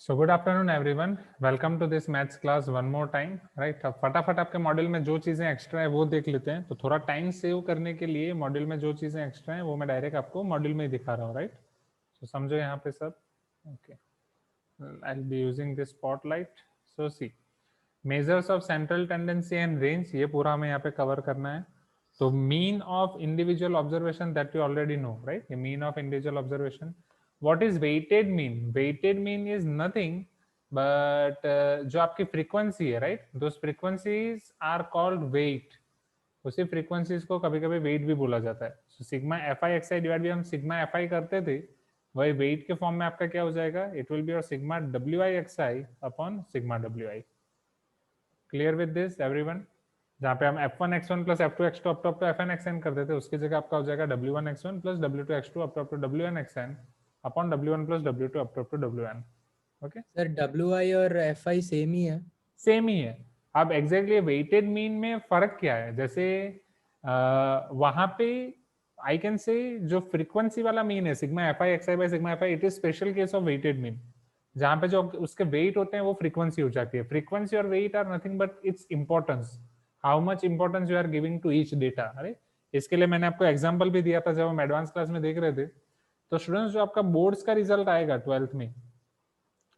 So good afternoon everyone, welcome to this maths class one more time. Right, अब फटाफट आपके module में जो चीज़ें एक्स्ट्रा है वो देख लेते हैं। तो थोड़ा टाइम सेव करने के लिए मॉड्यूल में जो चीज़ें एक्स्ट्रा हैं वो मैं डायरेक्ट आपको मॉड्यूल में ही दिखा रहा हूँ। राइट, तो समझो यहाँ पे सब। Okay, I will be using this spotlight. So see, measures of central tendency and range, ये पूरा हमें यहाँ पे कवर करना है। तो mean of individual observation that you already know, right, ये mean of individual observation. What is weighted mean? Weighted mean is nothing but जो आपकी फ्रीक्वेंसी है, right, those frequencies are called weight. उसी फ्रीक्वेंसीज को कभी कभी वेट भी बोला जाता है। So sigma F I X I divide by हम सिग्मा एफ आई करते थे, वही वेट के फॉर्म में आपका क्या हो जाएगा? It will be your sigma W I X I upon sigma W I. Clear with this everyone? जहाँ पे हम f1 x1 plus f2 x2 up to fn xn कर देते, उसकी जगह आपका हो जाएगा w1 x1 plus w2 x2 up to wn xn upon w1 plus w2 up to wn। Okay sir W I और एफ आई सेम ही है? Same ही है। अब एग्जैक्टली वेटेड मीन में फर्क क्या है? जैसे वहां पे आई कैन से जो फ्रीक्वेंसी वाला मीन है sigma F I X I by sigma F I, it is special case of weighted mean, जहां पे जो उसके वेट होते हैं वो फ्रीक्वेंसी हो जाती है। फ्रीक्वेंसी और weight are nothing but its importance, how much importance you are giving to each data. अरे इसके लिए मैंने आपको एग्जांपल भी दिया था जब हम एडवांस क्लास में देख रहे थे। तो स्टूडेंट्स, जो आपका बोर्ड्स का रिजल्ट आएगा 12th में,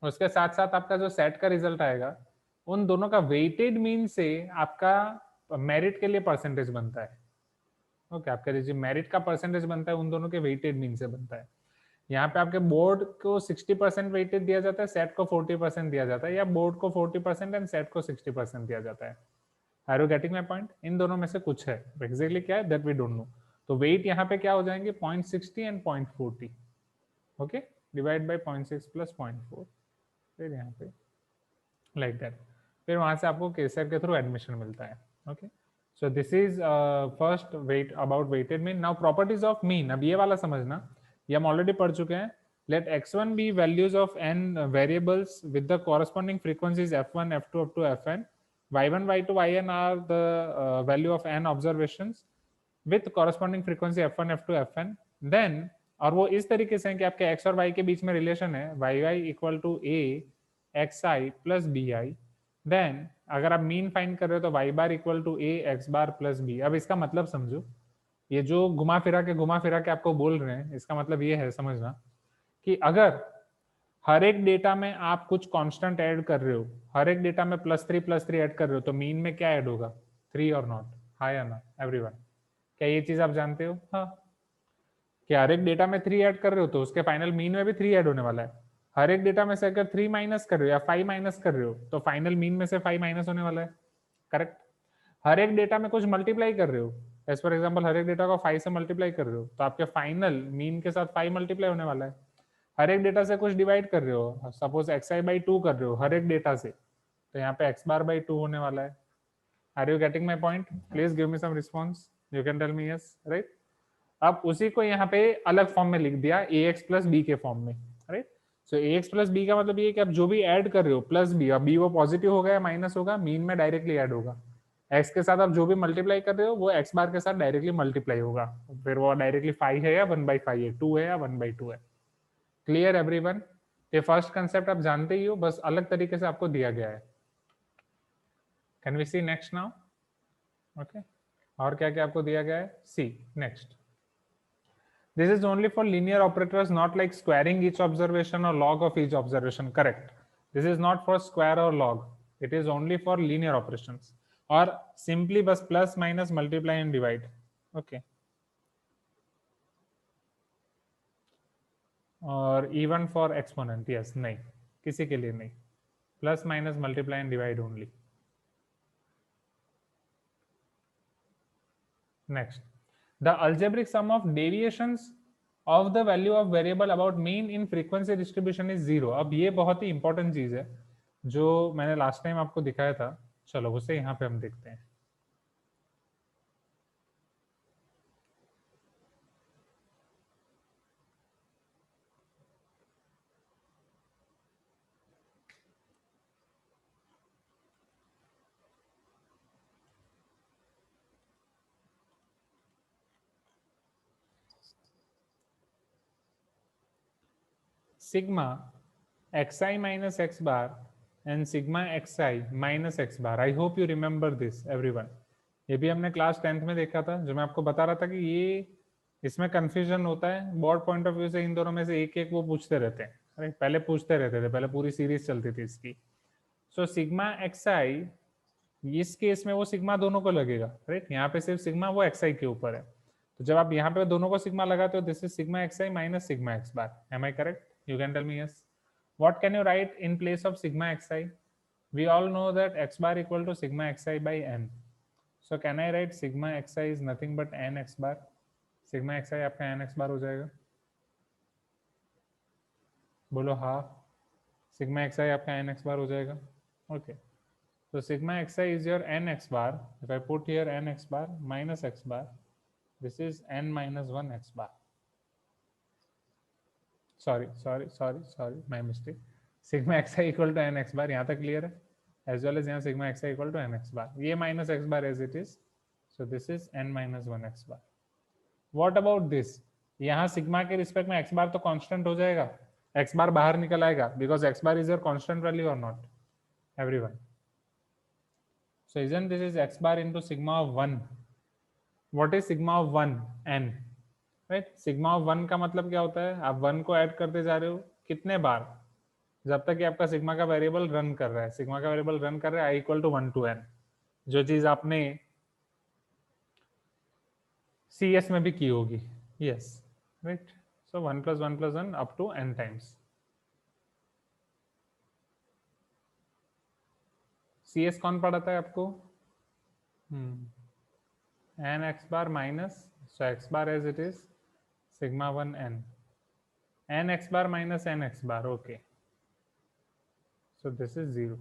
उसके साथ साथ आपका जो सेट का रिजल्ट आएगा, उन दोनों का वेटेड मीन से आपका मेरिट के लिए परसेंटेज बनता है। ओके, आपका जो मेरिट का परसेंटेज बनता है उन दोनों के वेटेड मीन से बनता है। यहाँ पे आपके बोर्ड को 60% वेटेड दिया जाता है, सेट को 40% दिया जाता है, या बोर्ड को 40% एंड सेट को 60% दिया जाता है। Are you getting my point? इन दोनों में से कुछ है, एक्जैक्टली क्या है दैट वी डोंट नो। तो वेट यहाँ पे क्या हो जाएंगे? 0.60 and 0.40। Okay, divide by 0.6 plus 0.4, फिर यहाँ पे लाइक दैट। फिर वहां से आपको केसर के थ्रू एडमिशन मिलता है। Okay, so this is first weight about weighted mean. Now properties of mean, अब ये वाला समझना, ये हम ऑलरेडी पढ़ चुके हैं। Let x1 be values of n variables with the corresponding frequencies f1 f2 up to fn, y1 y2 yn are the value of n observations with corresponding frequency f1 f2 fn। then, और वो इस तरीके से है कि आपके x और y के बीच में रिलेशन है y equal to a X I plus B I. Then अगर आप मीन फाइंड कर रहे हो तो Y bar equal to A X bar plus B. अब इसका मतलब समझो, ये जो घुमा फिरा के आपको बोल रहे हैं, इसका मतलब ये है समझना कि अगर हर एक डेटा में आप कुछ कांस्टेंट ऐड कर रहे हो, हर एक डेटा में प्लस थ्री ऐड कर रहे हो, तो मीन में क्या ऐड होगा? 3 और नॉट। हाँ या ना एवरीवन? क्या ये चीज आप जानते हो? हाँ, कि हर एक डेटा में 3 ऐड कर रहे हो तो उसके फाइनल मीन में भी 3 ऐड होने वाला है। हर एक डेटा में से अगर 3 माइनस कर रहे हो या 5 माइनस कर रहे हो तो फाइनल मीन में से 5 माइनस होने वाला है। करेक्ट? हर एक डेटा में कुछ मल्टीप्लाई कर रहे हो, एज फॉर एग्जाम्पल हर एक डेटा को 5 से मल्टीप्लाई कर रहे हो तो आपके फाइनल मीन के साथ 5 मल्टीप्लाई होने वाला है। हर एक डेटा से कुछ डिवाइड कर रहे हो, सपोज एक्स आई बाई 2 कर रहे हो हर एक डेटा से, तो यहाँ पे एक्स बार बाई 2 होने वाला है। Are you getting my point? Please give me some response, you can tell me yes, right. अब उसी को यहाँ पे अलग फॉर्म में लिख दिया, ए एक्स प्लस बी के फॉर्म में, राइट। सो ए एक्स प्लस बी का मतलब ये कि आप जो भी ऐड कर रहे हो प्लस बी, अब बी वो पॉजिटिव होगा या माइनस होगा, मीन में डायरेक्टली ऐड होगा। एक्स के साथ आप जो भी मल्टीप्लाई कर रहे हो वो एक्स बार के साथ डायरेक्टली मल्टीप्लाई होगा, फिर वो डायरेक्टली 5 है या 1/5 है, 2 है या 1/2 है। Clear everyone? ये फर्स्ट कंसेप्ट आप जानते ही हो, बस अलग तरीके से आपको दिया गया है। Can we see next now? Okay, और क्या क्या आपको दिया गया है? See next. This is only for linear operators, not like squaring each observation or log of each observation. Correct. This is not for square or log. It is only for linear operations. Or simply bus plus, minus, multiply and divide. Okay. और even for exponent, yes, नहीं, किसी के लिए नहीं. Plus, minus, multiply and divide only. Next, the algebraic sum of deviations of the value of variable about mean in frequency distribution is 0। अब ये बहुत ही important चीज है जो मैंने लास्ट टाइम आपको दिखाया था। चलो उसे यहाँ पे हम देखते हैं। Sigma xi minus x bar and sigma xi minus x bar. I hope you remember this everyone. ये भी हमने क्लास 10th में देखा था, जो मैं आपको बता रहा था कि ये इसमें कंफ्यूजन होता है बोर्ड पॉइंट ऑफ व्यू से, इन दोनों में से एक एक वो पूछते रहते हैं, राइट? पहले पूछते रहते थे, पहले पूरी सीरीज चलती थी इसकी। सो सिग्मा xi, इस केस में वो सिग्मा दोनों को लगेगा, राइट? यहाँ पे सिर्फ सिग्मा वो xi के ऊपर है, तो जब आप यहाँ पे दोनों को सिग्मा लगाते हो, this is sigma xi minus sigma x bar. Am I correct? You can tell me yes. What can you write in place of sigma xi? We all know that x bar equal to sigma xi by n. So can I write sigma xi is nothing but n x bar? Sigma xi आपका n x bar हो जाएगा, बोलो हाँ. Sigma xi आपका n x bar हो जाएगा, okay. So sigma xi is your n x bar. If I put here n x bar minus x bar, this is n minus 1 x bar. Sorry, my mistake. Sigma xi equal to n x bar, यहाँ तक clear है? As well as यहाँ sigma xi equal to n x bar. ये minus x bar as it is. So this is n minus 1 x bar. What about this? यहाँ sigma के respect में x bar तो constant हो जाएगा, x bar बाहर निकल आएगा, because x bar is your constant value or not, everyone. So isn't this is x bar into sigma of 1? What is sigma of 1? n, right? Sigma of 1 का मतलब क्या होता है? आप 1 को ऐड करते जा रहे हो कितने बार? जब तक कि आपका सिग्मा का वेरिएबल रन कर रहा है. सिग्मा का वेरिएबल रन कर रहा है i equal to 1 to n, जो चीज आपने CS में भी की होगी. Yes, right? So 1 + 1 + 1 up to n times. CS कौन पढ़ाता है आपको? n x bar minus, so x bar as it is sigma 1 n. n x bar minus n x bar, okay. So this is 0.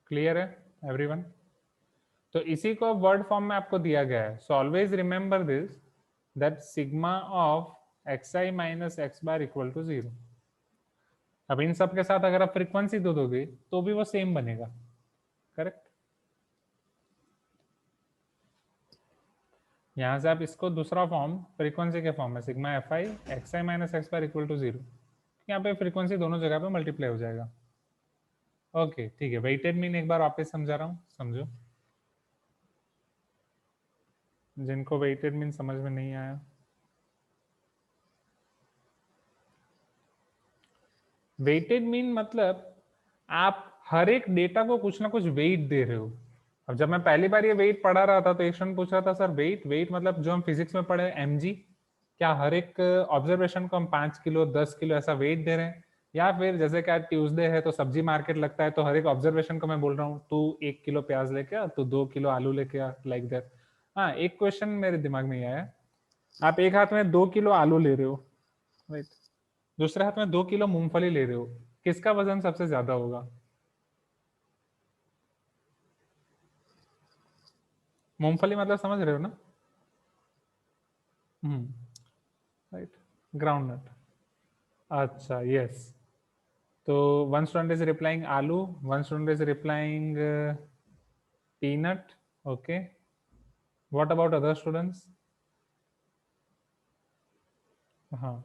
Clear है everyone? तो इसी को word form में आपको दिया गया है. So always remember this, that sigma of xi minus x bar equal to 0. अब इन सब के साथ अगर आप फ्रीक्वेंसी दो दोगे तो भी वो सेम बनेगा, करेक्ट? यहां से आप इसको दूसरा फॉर्म फ्रीक्वेंसी के फॉर्म में sigma fi xi minus x bar equal to 0, यहाँ पे फ्रीक्वेंसी दोनों जगह पे मल्टीप्लाई हो जाएगा. ओके, ठीक है. वेटेड मीन एक बार वापस समझा रहा हूँ, समझो. जिनको वेटेड मीन समझ में नहीं आया, वेटेड मीन मतलब आप हर एक डेटा को कुछ ना कुछ वेट दे रहे हो. अब जब मैं पहली बार ये वेट पढ़ा रहा था तो एक स्टूडेंट पूछ रहा था, सर वेट मतलब जो हम फिजिक्स में पढ़े mg, क्या हर एक ऑब्जर्वेशन को हम 5 किलो 10 किलो ऐसा वेट दे रहे हैं? या फिर जैसे क्या ट्यूसडे है तो सब्जी मार्केट लगता है, तो हर एक ऑब्जर्वेशन को मैं बोल रहा हूँ तू 1 किलो प्याज लेके आ, तू 2 किलो आलू लेके आ, लाइक दैट. हाँ, एक क्वेश्चन मेरे दिमाग में आया. आप एक हाथ में 2 किलो आलू ले रहे हो, राइट? दूसरे हाथ में 2 किलो मूंगफली ले रहे हो, किसका वजन सबसे ज्यादा होगा? मूंगफली मतलब समझ रहे हो ना? Right, groundnut. अच्छा, यस. तो वन स्टूडेंट इज रिप्लाइंग आलू, one student is replying peanut. Okay, what about other students? हाँ,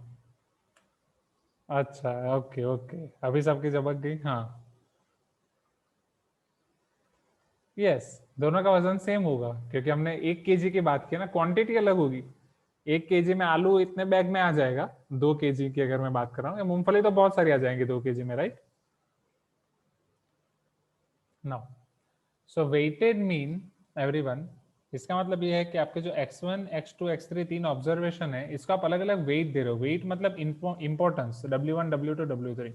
अच्छा, ओके ओके, अभी सबकी जबक गई. हाँ, यस, दोनों का वजन सेम होगा क्योंकि हमने 1 kg की बात की ना, क्वांटिटी अलग होगी. 1 kg में आलू इतने बैग में आ जाएगा, 2 kg की अगर मैं बात कर रहा हूँ, मूंगफली तो बहुत सारी आ जाएंगी 2 kg में, राइट? नाउ, सो वेटेड मीन एवरीवन, इसका मतलब ये है कि आपके जो x1 x2 x3 तीन ऑब्जर्वेशन है, इसको आप अलग अलग वेट दे रहे हो. वेट मतलब importance, w1 w2 w3.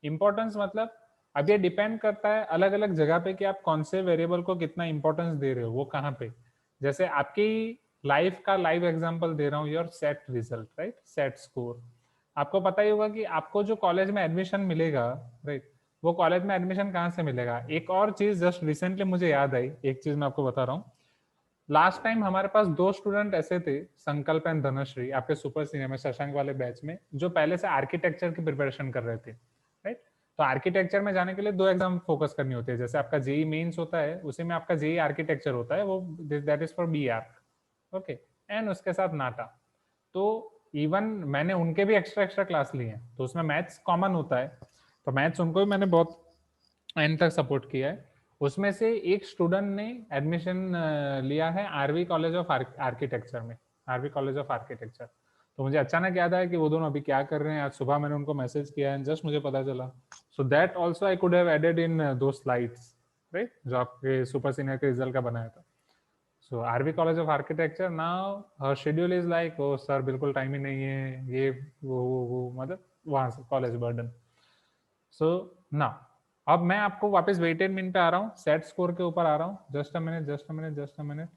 Importance मतलब अब ये डिपेंड करता है अलग अलग जगह पे कि आप कौन से वेरिएबल को कितना इंपॉर्टेंस दे रहे हो, वो कहाँ पे. जैसे आपकी लाइफ का लाइव एग्जांपल दे रहा हूँ, your set result, right? Set score. आपको पता ही होगा कि आपको जो कॉलेज में एडमिशन मिलेगा, राइट, वो कॉलेज में एडमिशन कहाँ से मिलेगा. एक और चीज जस्ट रिसेंटली मुझे याद आई, एक चीज मैं आपको बता रहा हूँ. लास्ट टाइम हमारे पास 2 स्टूडेंट ऐसे थे, संकल्प एंड धनश्री, आपके सुपर सीनियर में शशांक वाले बैच में, जो पहले से आर्किटेक्चर की प्रिपरेशन कर रहे थे, राइट? तो आर्किटेक्चर में जाने के लिए 2 एग्जाम फोकस करनी होती है, जैसे आपका जेई मेंस होता है उसी में आपका जेई आर्किटेक्चर होता है, वो that is for B arch, okay, and उसके साथ नाटा। तो इवन मैंने उनके भी एक्स्ट्रा क्लास लिए हैं, तो उसमें मैथ्स कॉमन होता है, तो मैथ्स उनको भी मैंने बहुत एंड तक सपोर्ट किया है। उसमें से एक स्टूडेंट ने एडमिशन लिया है आरवी कॉलेज ऑफ आर्किटेक्चर में, आरवी कॉलेज ऑफ आर्किटेक्चर। तो मुझे अचानक याद आया कि वो दोनों अभी क्या कर रहे हैं, आज सुबह मैंने उनको मैसेज किया है, जस्ट मुझे पता चला। So that also I could have added in दो स्लाइड्स, राइट, जो आपके सुपर सीनियर के रिजल्ट का बनाया था। So RV college of architecture, now her schedule is like, oh sir बिल्कुल टाइम ही नहीं है, ये वो मतलब वहां से कॉलेज बर्डन। सो ना अब मैं आपको वापस वेटेड मीन पे आ रहा हूँ, सेट स्कोर के ऊपर आ रहा हूँ। Just a minute.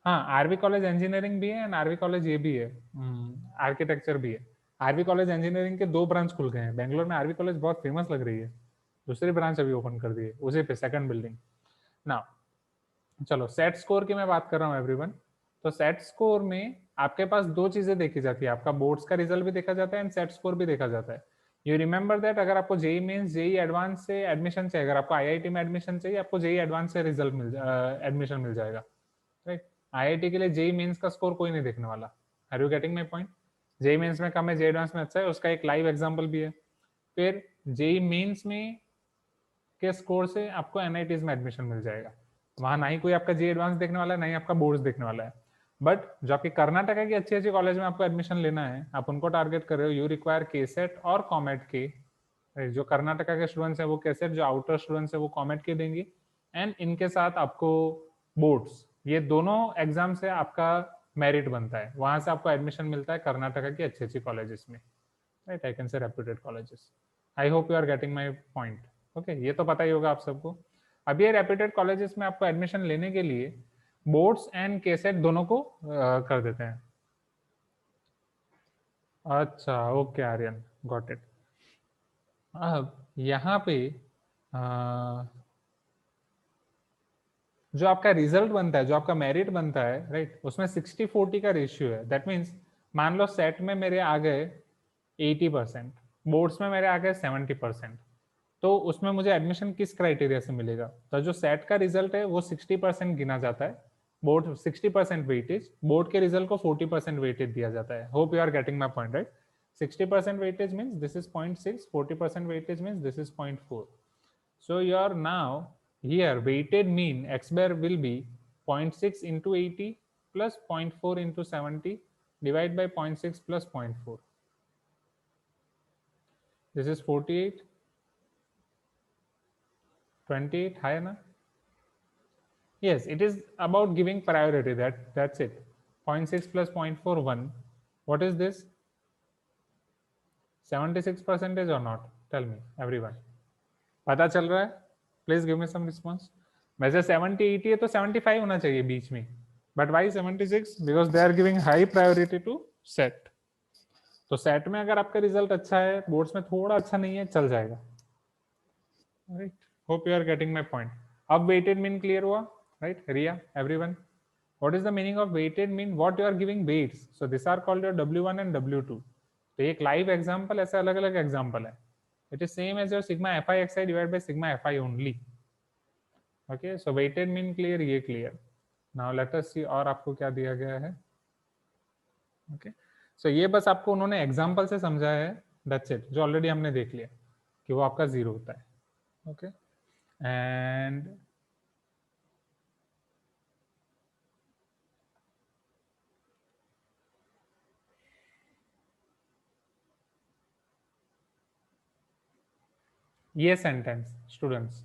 हाँ, आरवी कॉलेज इंजीनियरिंग भी है एंड आरवी कॉलेज ये भी है, आर्किटेक्चर भी है। आरवी कॉलेज इंजीनियरिंग के 2 ब्रांच खुल गए हैं बेंगलोर में। आरवी कॉलेज बहुत फेमस लग रही है, दूसरी ब्रांच अभी ओपन कर दी है उसी पे, सेकंड बिल्डिंग ना। चलो सेट स्कोर की मैं बात कर रहा हूँ एवरीवन। तो सेट स्कोर में आपके पास 2 चीजें देखी जाती है, आपका बोर्ड्स का रिजल्ट भी देखा जाता है एंड सेट स्कोर भी देखा जाता है। यू रिमेंबर दैट, अगर आपको जेई मेंस जेई एडवांस से एडमिशन चाहिए, अगर आपको आईआईटी में एडमिशन चाहिए, आपको जेई एडवांस से रिजल्ट एडमिशन मिल जाएगा, राइट। आईआईटी के लिए जेई मेंस का स्कोर कोई नहीं देखने वाला। Are you getting my point? JEE Mains में कम है, जेई एडवांस में अच्छा है, उसका एक लाइव एग्जांपल भी है। फिर जेई मेंस में के स्कोर से आपको एनआईटीज में एडमिशन मिल जाएगा, वहां ना ही कोई आपका जेई एडवांस देखने वाला है, ना ही आपका बोर्ड्स देखने वाला है। बट जो आपकी कर्नाटका की अच्छी अच्छी कॉलेज में आपको एडमिशन लेना है, आप उनको टारगेट कर रहे हो, यू रिक्वायर केसेट और कॉमेट के। जो कर्नाटका के स्टूडेंट्स हैं वो केसेट, जो आउटर स्टूडेंट्स हैं वो कॉमेट के देंगे, एंड इनके साथ आपको बोर्ड्स, ये दोनों एग्जाम से आपका मेरिट बनता है, वहां से आपको एडमिशन मिलता है कर्नाटका की अच्छी अच्छी कॉलेजेस में, right. I can say reputed colleges. I hope you are getting my point, okay. ये तो पता ही होगा आप सबको। अब ये रेप्यूटेड कॉलेजेस में आपको एडमिशन लेने के लिए बोर्ड्स एंड केसेट दोनों को कर देते हैं। अच्छा, ओके आर्यन, गॉट इट। अब यहाँ पे जो आपका रिजल्ट बनता है, जो आपका मेरिट बनता है, राइट, उसमें 60-40 का रेशियो है। दैट मीन्स मान लो सेट में मेरे आ गए 80%, बोर्ड्स में मेरे आ गए 70%, तो उसमें मुझे एडमिशन किस क्राइटेरिया से मिलेगा? तो जो सेट का रिजल्ट है वो 60% गिना जाता है, बोर्ड 60% वेटेज, बोर्ड के रिजल्ट को 40% वेटेज दिया जाता है। Hope you are getting my point, right. 60% weightage means this is 0.6, 40% weightage means this is 0.4. So your now here weighted mean x bar will be 0.6 into 80 plus 0.4 into 70 divided by 0.6 plus 0.4. This is 48, 28, higher na? Yes, it is about giving priority, that's it. 0.6 plus 0.4, 1. What is this? 76% or not? Tell me, everyone. पता चल रहा है? Please give me some response. वैसे 70-80 है तो 75 होना चाहिए बीच में, but why 76? Because they are giving high priority to set. तो सेट में अगर आपका रिजल्ट अच्छा है, बोर्ड्स में थोड़ा अच्छा नहीं है, चल जाएगा, right. Hope you are getting my point. अब वेटेड मीन क्लियर हुआ, राइट? Riya, everyone, what is the meaning of weighted mean? What you are giving weights, so this are called your W1 and W2। तो एक live example, ऐसे अलग अलग example है। It is same as your sigma fi xi divided by sigma fi only. Okay, so weighted mean clear, ये clear. Now let us see और आपको क्या दिया गया है. Okay, so ये बस आपको उन्होंने एग्जाम्पल से समझाया है, that's it, जो ऑलरेडी हमने देख लिया कि वो आपका 0 होता है. Okay, and ये sentence students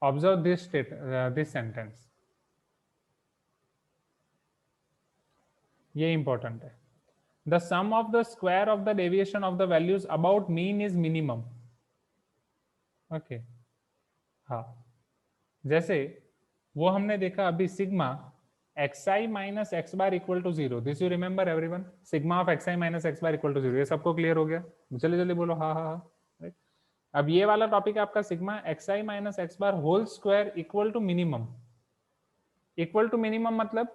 observe this sentence, ये इंपॉर्टेंट है. The sum of the square of the deviation of the values about mean is minimum. Okay, हाँ, जैसे वो हमने देखा अभी sigma xi minus x bar equal to 0. This you remember everyone, sigma of xi minus x bar equal to 0. ये सबको clear हो गया? जल्दी जल्दी बोलो हाँ हाँ हाँ, राइट. अब ये वाला टॉपिक है आपका sigma xi minus x bar whole square equal to minimum. Equal to minimum मतलब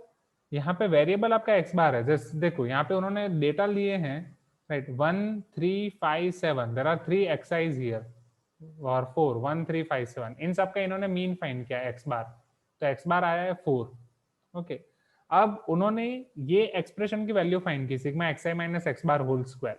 यहाँ पे वेरिएबल आपका एक्स बार है. जैसे देखो यहाँ पे उन्होंने डेटा लिए हैं, right, 1 3 5 7, there are 3 xi's here, और 4 1 3 5 7 इन सब का इन्होंने मीन फाइंड किया एक्स बार, तो एक्स बार आया है 4। ओके, अब उन्होंने ये एक्सप्रेशन की वैल्यू फाइंड की सिग्मा एक्स आई minus x bar whole square,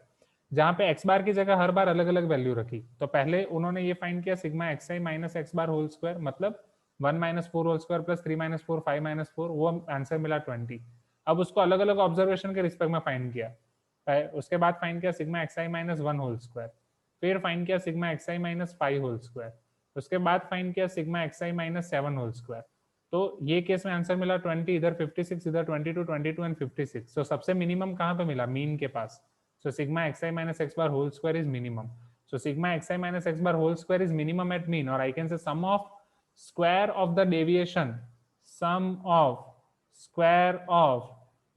जहां पे एक्स बार की जगह हर बार अलग अलग वैल्यू रखी। तो पहले उन्होंने ये फाइंड किया सिग्मा एक्स आई minus x bar whole square, मतलब 1 minus 4 whole square plus 3 minus 4 5 minus 4, वो आंसर मिला 20। अब उसको अलग अलग ऑब्जर्वेशन के रिस्पेक्ट में फाइंड किया। उसके बाद फाइंड किया सिग्मा एक्स आई माइनस 1 होल स्क्वायर, फिर फाइंड किया सिग्मा एक्स आई माइनस 5 होल स्क्वायर, उसके बाद फाइंड किया सिग्मा एक्स आई माइनस 7 होल स्क्वायर। तो ये केस में आंसर मिला 20, इधर 56, इधर 22 22 एंड 56। सो सबसे मिनिमम कहां पे मिला? मीन के पास। So sigma x I minus x bar whole square is minimum. So sigma xi minus x bar whole square is minimum at mean, or I can say sum of square of the deviation, sum of square of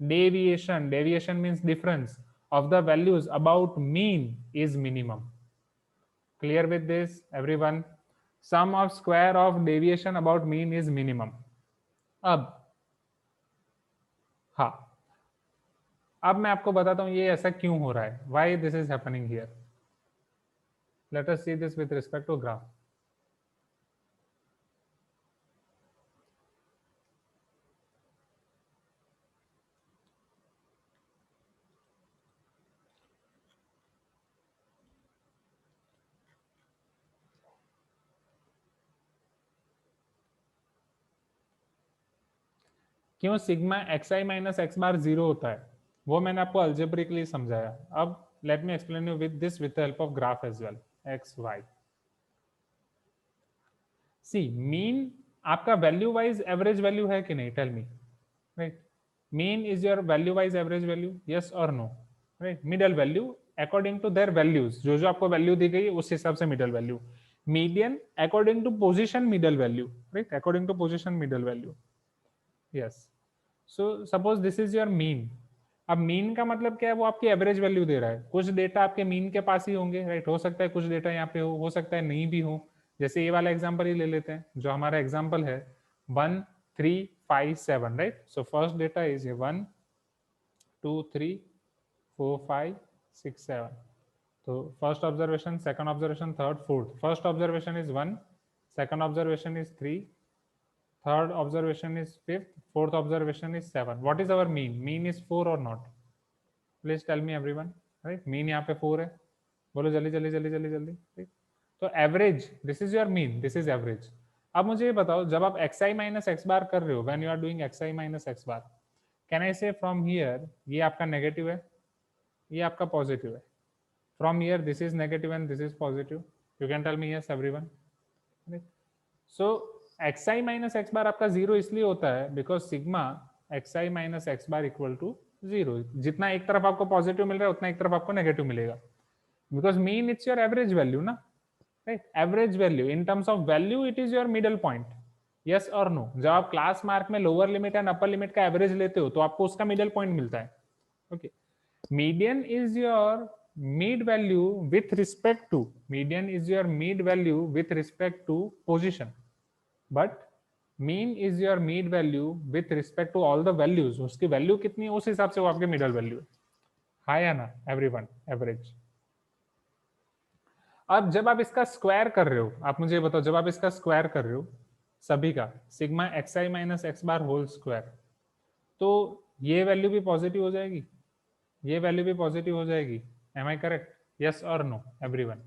deviation, deviation means difference of the values about mean is minimum. Clear with this everyone? Sum of square of deviation about mean is minimum. अब हाँ, अब मैं आपको बताता हूँ ये ऐसा क्यों हो रहा है, why this is happening here. Let us see this with respect to graph. क्यों सिग्मा एक्स आई माइनस एक्स बार 0 होता है वो मैंने आपको अल्जेब्रिकली समझाया। अब let me explain you with this with the help of graph as well. X y, see mean आपका value wise average value है कि नहीं? Tell me, right? Mean is your value wise average value, yes और no? Right, middle value according to their values, जो जो आपको value दी गई उस हिसाब से middle value. Median according to position middle value, right? According to position middle value, yes. So suppose this is your mean. अब मीन का मतलब क्या है? वो आपकी एवरेज वैल्यू दे रहा है। कुछ डेटा आपके मीन के पास ही होंगे, राइट? हो सकता है कुछ डेटा यहाँ पे हो सकता है नहीं भी हो। जैसे ये वाला एग्जांपल ही ले लेते हैं, जो हमारा एग्जांपल है 1 3 5 7, right? So first data is 1 2 3 4 5 6 7। तो first observation, second observation, third, fourth. First observation is 1, second observation is 3, third observation is 5th, fourth observation is 7. What is our mean? Mean is 4 or not? Please tell me everyone, right? Mean यहाँ पे 4 है, बोलो जल्दी जल्दी जल्दी जल्दी जल्दी, ठीक? तो average, this is your mean, this is average. अब मुझे ये बताओ, जब आप एक्स आई माइनस एक्स बार कर रहे हो, when you are doing X I minus x bar, can I say from here ये आपका नेगेटिव है, ये आपका पॉजिटिव है? From here this is negative and this is positive. You can tell me yes everyone, right? So x I minus x bar आपका 0 इसलिए होता है because sigma x I minus x bar equal to 0। जितना एक तरफ आपको positive मिल रहा है उतना एक तरफ आपको नेगेटिव मिलेगा, because mean it's your average value ना, right? Average value in terms of value it is your middle point, yes और नो? जब आप क्लास मार्क में lower limit and upper limit का एवरेज लेते हो तो आपको उसका मिडल पॉइंट मिलता है। Okay, median is your mid value with respect to, median is your mid value with respect to position, but mean is your mid value with respect to all the values। उसकी value कितनी है उस हिसाब से वो आपके middle value है। High है ना एवरीवन? एवरेज। अब जब आप इसका स्क्वायर कर रहे हो, आप मुझे बताओ, जब आप इसका स्क्वायर कर रहे हो सभी का, सिग्मा एक्स आई minus x bar whole square, तो ये वैल्यू भी पॉजिटिव हो जाएगी, ये वैल्यू भी पॉजिटिव हो जाएगी। Am I correct? यस और नो एवरीवन?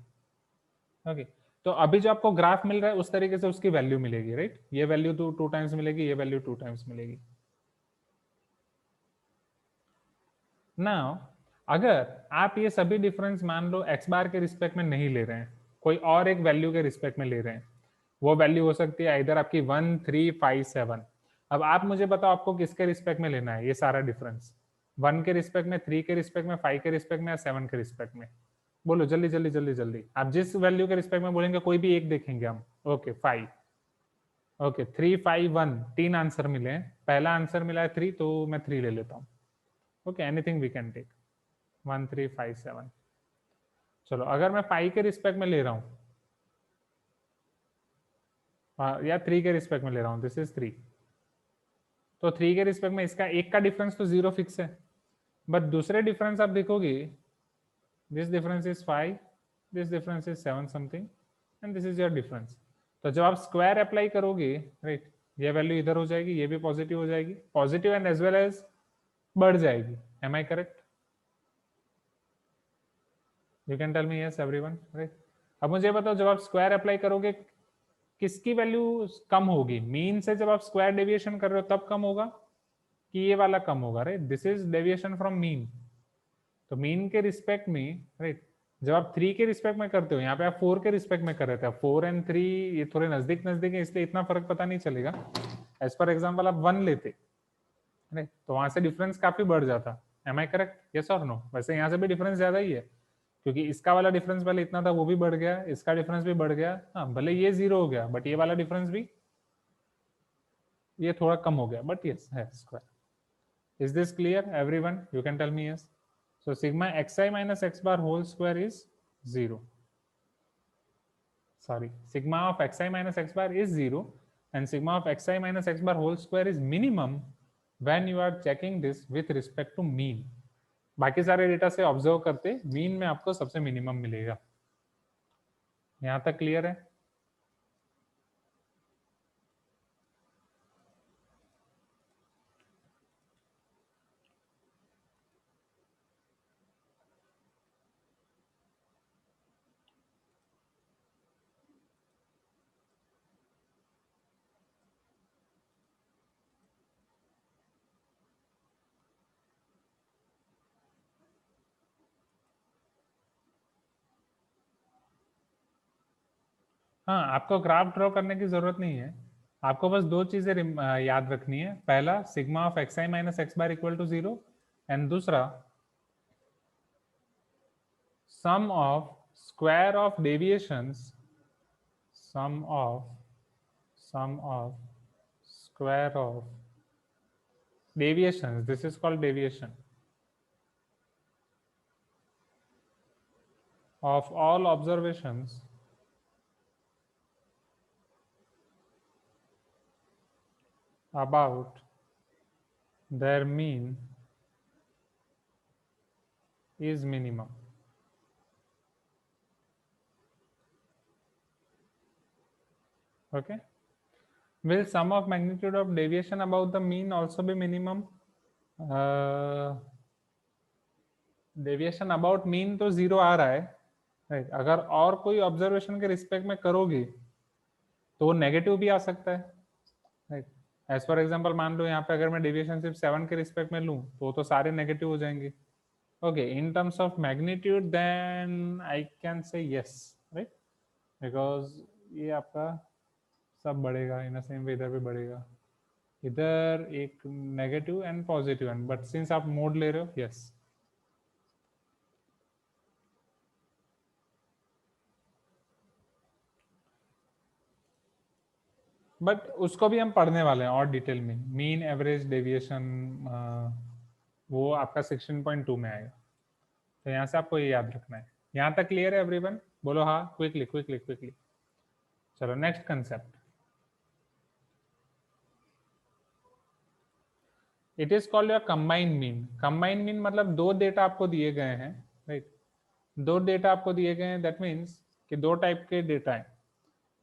ओके, तो अभी जो आपको ग्राफ मिल रहा है उस तरीके से उसकी वैल्यू मिलेगी, राइट? ये वैल्यू तो 2 टाइम्स मिलेगी, ये वैल्यू 2 टाइम्स मिलेगी। नाउ अगर आप ये सभी डिफरेंस मान लो एक्स बार के रिस्पेक्ट में नहीं ले रहे हैं, कोई और एक वैल्यू के रिस्पेक्ट में ले रहे हैं, वो वैल्यू हो सकती है इधर आपकी 1 3 5 7। अब आप मुझे बताओ आपको किसके रिस्पेक्ट में लेना है ये सारा डिफरेंस? 1 के रिस्पेक्ट में, 3 के रिस्पेक्ट में, 5 के रिस्पेक्ट में या 7 के रिस्पेक्ट में? बोलो जल्दी जल्दी जल्दी जल्दी। आप जिस वैल्यू के रिस्पेक्ट में बोलेंगे कोई भी एक देखेंगे हम। ओके 5, ओके 3 5 1, 3 आंसर मिले हैं। पहला आंसर मिला है 3 तो मैं 3 ले लेता हूँ। Okay, anything we can take. 1 3 5 7। चलो अगर मैं 5 के रिस्पेक्ट में ले रहा हूँ या 3 के रिस्पेक्ट में ले रहा हूँ, दिस इज 3, तो 3 के रिस्पेक्ट में इसका एक का डिफरेंस तो 0 फिक्स है, बट दूसरे डिफरेंस आप देखोगे, this difference is 5, this difference is 7 something, and this is your difference. तो जब आप स्क्वायर अप्लाई करोगे, राइट, ये वैल्यू इधर हो जाएगी, ये भी पॉजिटिव हो जाएगी, positive and as well as बढ़ जाएगी। Am I correct? You can tell me yes everyone, right. अब मुझे बताओ जब आप स्क्वायर अप्लाई करोगे किसकी वैल्यू कम होगी? मीन से जब आप स्क्वायर डेविएशन कर रहे हो तब कम होगा कि ये वाला कम होगा, right? This is deviation from mean. तो मीन के रिस्पेक्ट में, राइट, जब आप 3 के रिस्पेक्ट में करते हो, यहाँ पे आप 4 के रिस्पेक्ट में कर रहे थे, 4 एंड 3 ये थोड़े नजदीक नजदीक है इसलिए इतना फर्क पता नहीं चलेगा। एज पर एग्जाम्पल आप 1 लेते, राइट, तो वहां से डिफरेंस काफी बढ़ जाता। Am I correct? यस और नो? वैसे यहाँ से भी डिफरेंस ज्यादा ही है क्योंकि इसका वाला डिफरेंस पहले इतना था वो भी बढ़ गया, इसका डिफरेंस भी बढ़ गया। हाँ, भले ये 0 हो गया बट ये वाला डिफरेंस भी ये थोड़ा कम हो गया, बट यस है square. Is this clear everyone? You can tell me yes. So sigma xi minus x bar whole square is 0. Sorry, sigma of xi minus x bar is 0 and sigma of xi minus x bar whole square is minimum when you are checking this with respect to mean. बाकी सारे data से observe करते mean में आपको सबसे minimum मिलेगा। यहाँ तक क्लियर है? हाँ, आपको ग्राफ ड्रॉ करने की जरूरत नहीं है, आपको बस दो चीजें याद रखनी है। पहला, sigma of X I minus x bar equal to 0 and दूसरा sum of square of deviations, sum of square of deviations, this is called deviation, of all observations about their mean is minimum. Okay, will sum of magnitude of deviation about the mean also be minimum? Deviation about mean तो 0 आ रहा है, right. अगर और कोई observation के respect में करोगे तो वो नेगेटिव भी आ सकता है, राइट। एज फॉर एग्जांपल मान लो यहाँ पे अगर मैं डेविएशन सिर्फ 7 के रिस्पेक्ट में लूँ तो सारे नेगेटिव हो जाएंगे। Okay, in terms of magnitude then I can say yes, right, because ये आपका सब बढ़ेगा इन सेम वे, इधर भी बढ़ेगा, इधर एक negative and positive and, but since आप मोड ले रहे हो, यस। बट उसको भी हम पढ़ने वाले हैं और डिटेल में, मीन एवरेज डेविएशन, वो आपका 16.2 में आएगा। तो यहाँ से आपको ये याद रखना है। यहाँ तक क्लियर है एवरीवन? बोलो हाँ, क्विकली क्विकली क्विकली। चलो next concept, it is called your combined mean. Combined mean मतलब दो डेटा आपको दिए गए हैं, राइट, दो डेटा आपको दिए गए हैं, दैट मीन्स कि दो टाइप के डेटा हैं।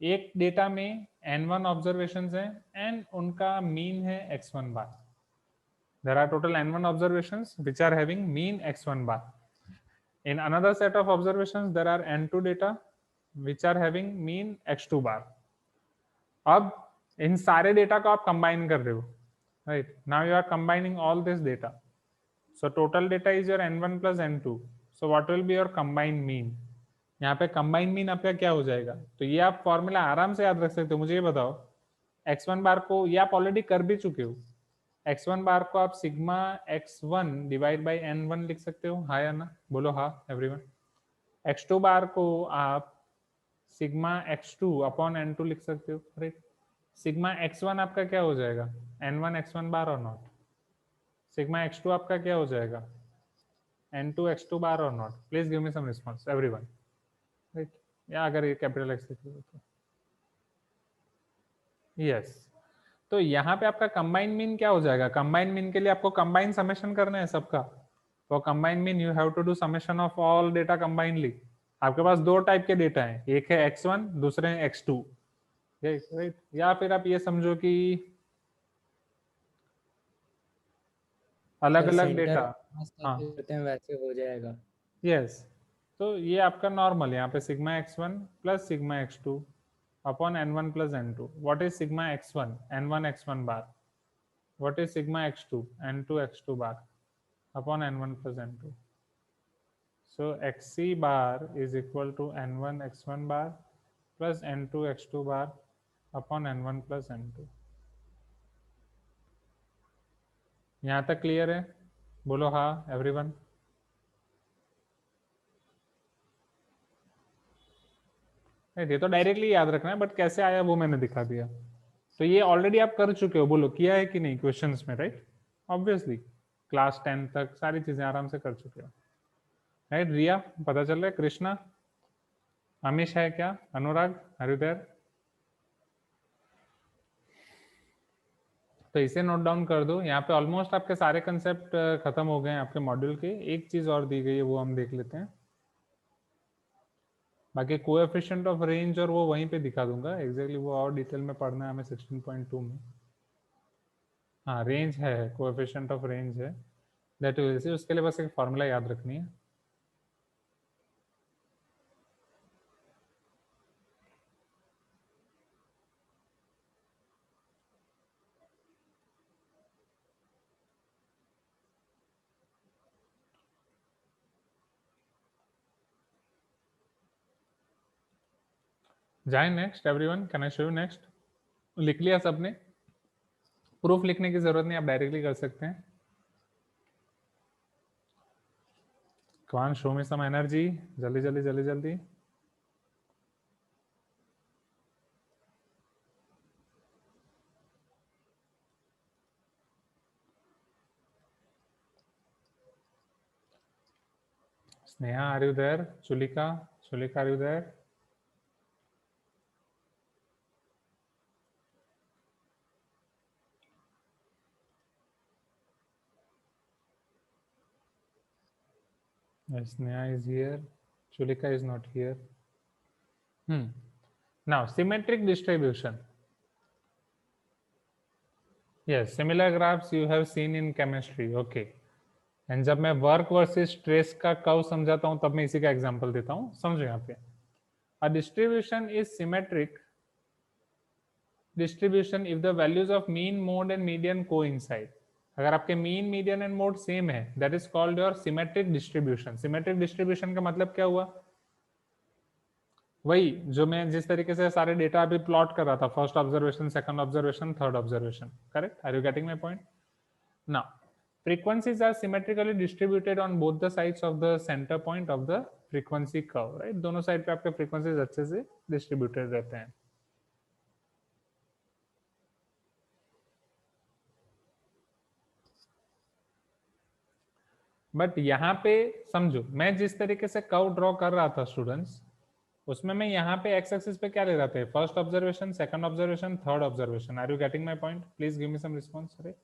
एक डेटा में n1 ऑब्जर्वेशंस हैं एंड उनका मीन है x1 bar. There are total n1 observations which are having mean x1 bar. In another set of observations there are n2 data which are having mean x2 bar. अब इन सारे data को आप combine कर रहे हो, right. Now you are combining all this data, so total data is your n1 plus n2, so what will be your combined mean? यहाँ पे combined mean आपका क्या हो जाएगा? तो ये आप फॉर्मूला आराम से याद रख सकते हो। मुझे ये बताओ, x1 बार को ये आप ऑलरेडी कर भी चुके हो, x1 बार को आप sigma x1 divide by n1 लिख सकते हो, हाँ या ना? बोलो हाँ एवरीवन। x2 बार को आप सिग्मा x2 अपॉन n2 लिख सकते हो, राइट। सिग्मा x1 आपका क्या हो जाएगा? n1 x1 बार और नॉट। सिग्मा x2 आपका क्या हो जाएगा? n2 x2 बार और not. Please give me some response everyone, right. या अगर ये कैपिटल x लिख लो तो यस। तो यहाँ पे आपका कंबाइंड मीन क्या हो जाएगा? कंबाइंड मीन के लिए आपको कंबाइन समेशन करना है सबका। For combined mean you have to do summation of all data combinedly, आपके पास दो टाइप के डेटा हैं, एक है x1, दूसरे हैं x2, राइट। या फिर आप ये समझो कि अलग सर अलग सेंटर डेटा। पास हाँ, कैसे करते हैं वैसे हो जाएगा। यस। तो ये आपका नॉर्मल, यहाँ पे sigma x1 plus sigma x2 upon n1 plus n2। What is sigma x1? n1 x1 bar. What is sigma x2? n2 x2 bar upon n1 plus n2। So xc bar is equal to n1 x1 bar plus n2 x2 bar upon n1 plus n2। यहाँ तक clear है? बोलो हाँ everyone. नहीं, ये तो directly याद रखना है, बट कैसे आया वो मैंने दिखा दिया। तो ये ऑलरेडी आप कर चुके हो, बोलो किया है कि नहीं क्वेश्चंस में, राइट? ऑब्वियसली क्लास 10 तक सारी चीजें आराम से कर चुके हो, राइट? रिया पता चल रहा है? कृष्णा, अमीश है क्या? अनुराग, आर यू देयर? तो इसे नोट डाउन कर दो। यहाँ पे ऑलमोस्ट आपके सारे कंसेप्ट खत्म हो गए हैं आपके मॉड्यूल के। एक चीज और दी गई है, वो हम देख लेते हैं। बाकी कोएफिशिएंट ऑफ रेंज और वो वहीं पे दिखा दूंगा एग्जैक्टली, वो और डिटेल में पढ़ना है हमें 16.2 में। हाँ, रेंज है, कोएफिशिएंट ऑफ रेंज है, दैट विल सी। उसके लिए बस एक फॉर्मूला याद रखनी है। जाए next everyone, can I show you next? लिख लिया सबने? प्रूफ लिखने की जरूरत नहीं, आप डायरेक्टली कर सकते हैं। कौन शो मी सम एनर्जी, जल्दी जल्दी जल्दी जल्दी। Sneha are you there? Chulika, Chulika are you there? Sneha is here. Chulika is not here. Now, symmetric distribution. Yes, similar graphs you have seen in chemistry. Okay. And जब मैं वर्क वर्सेस स्ट्रेस का curve समझाता हूं तब मैं इसी का एग्जांपल देता हूं, समझो यहाँ पे। A distribution is symmetric distribution if the values of mean, mode and median coincide. अगर आपके mean, median and mode same है, that is called your symmetric distribution. Symmetric distribution का मतलब क्या हुआ? वही जो मैं जिस तरीके से सारे डेटा अभी प्लॉट कर रहा था, first observation, second observation, third observation, correct? Are you getting my point? Now frequencies are symmetrically distributed on both the sides of the center point of the frequency curve, right? दोनों side पे आपके frequencies अच्छे से distributed रहते हैं। But यहाँ पे समझो, मैं जिस तरीके से कर्व ड्रॉ कर रहा था स्टूडेंट्स, उसमें मैं यहाँ पे एक्स एक्सिस पे क्या ले रहा था? First observation, second observation, third observation. Are you getting my point? Please give me some response. अरे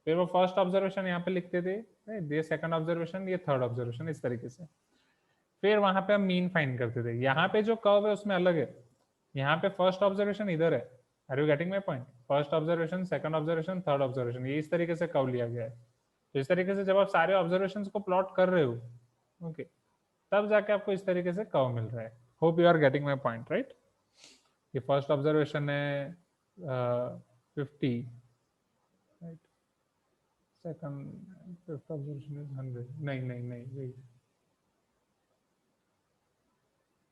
फिर वो फर्स्ट ऑब्जर्वेशन यहाँ पे लिखते थे, ये सेकंड ऑब्जर्वेशन, ये थर्ड ऑब्जर्वेशन, इस तरीके से। फिर वहां पे हम मीन फाइंड करते थे। यहाँ पे जो कर्व है उसमें अलग है। यहाँ पे फर्स्ट ऑब्जर्वेशन इधर है। Are you getting my point? First observation, second observation, third observation, ये इस तरीके से कर्व लिया गया है। तो इस तरीके से जब आप सारे ऑब्जर्वेशन को प्लॉट कर रहे हो, ओके, तब जाके आपको इस तरीके से कर्व मिल रहा है। Hope you are getting my point, right? ये फर्स्ट ऑब्जर्वेशन है 50, right? Second, fifth observation is 100। नहीं नहीं नहीं, वेट,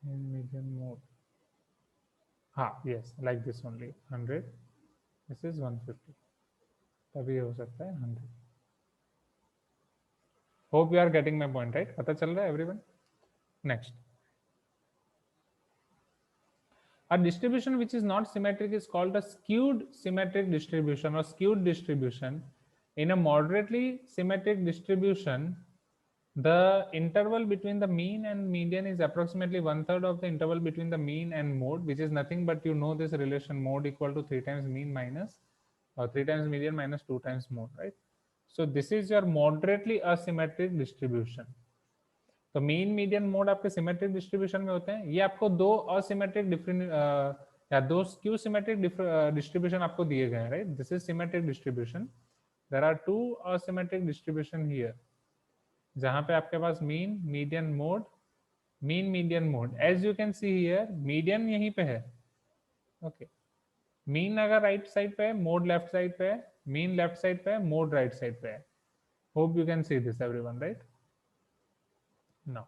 इन मीडियन मोड, हाँ, yes, like this only 100, this is 150, तभी हो सकता है 100। Hope you are getting my point, right? पता चल रहा है everyone? Next, a distribution which is not symmetric is called a skewed symmetric distribution or skewed distribution. In a moderately symmetric distribution, the interval between the mean and median is approximately 1/3 of the interval between the mean and mode, which is nothing but, you know, this relation mode equal to 3 times mean minus 3 times median minus 2 times mode, right? So this is your moderately asymmetric distribution. तो mean median mode आपके symmetric distribution में होते हैं। ये आपको दो asymmetric different या दो स्क्यू सिमेट्रिक डिस्ट्रीब्यूशन आपको दिए गए हैं, right? This is symmetric distribution. There are two asymmetric distribution here, जहां पे आपके पास mean median mode, mean median mode. As you can see here, median यहीं पे है, ओके। मीन अगर राइट साइड पे है, मोड लेफ्ट साइड पे है, मीन लेफ्ट साइड पे है, मोड राइट साइड पे है। Hope you can see this everyone, right? No,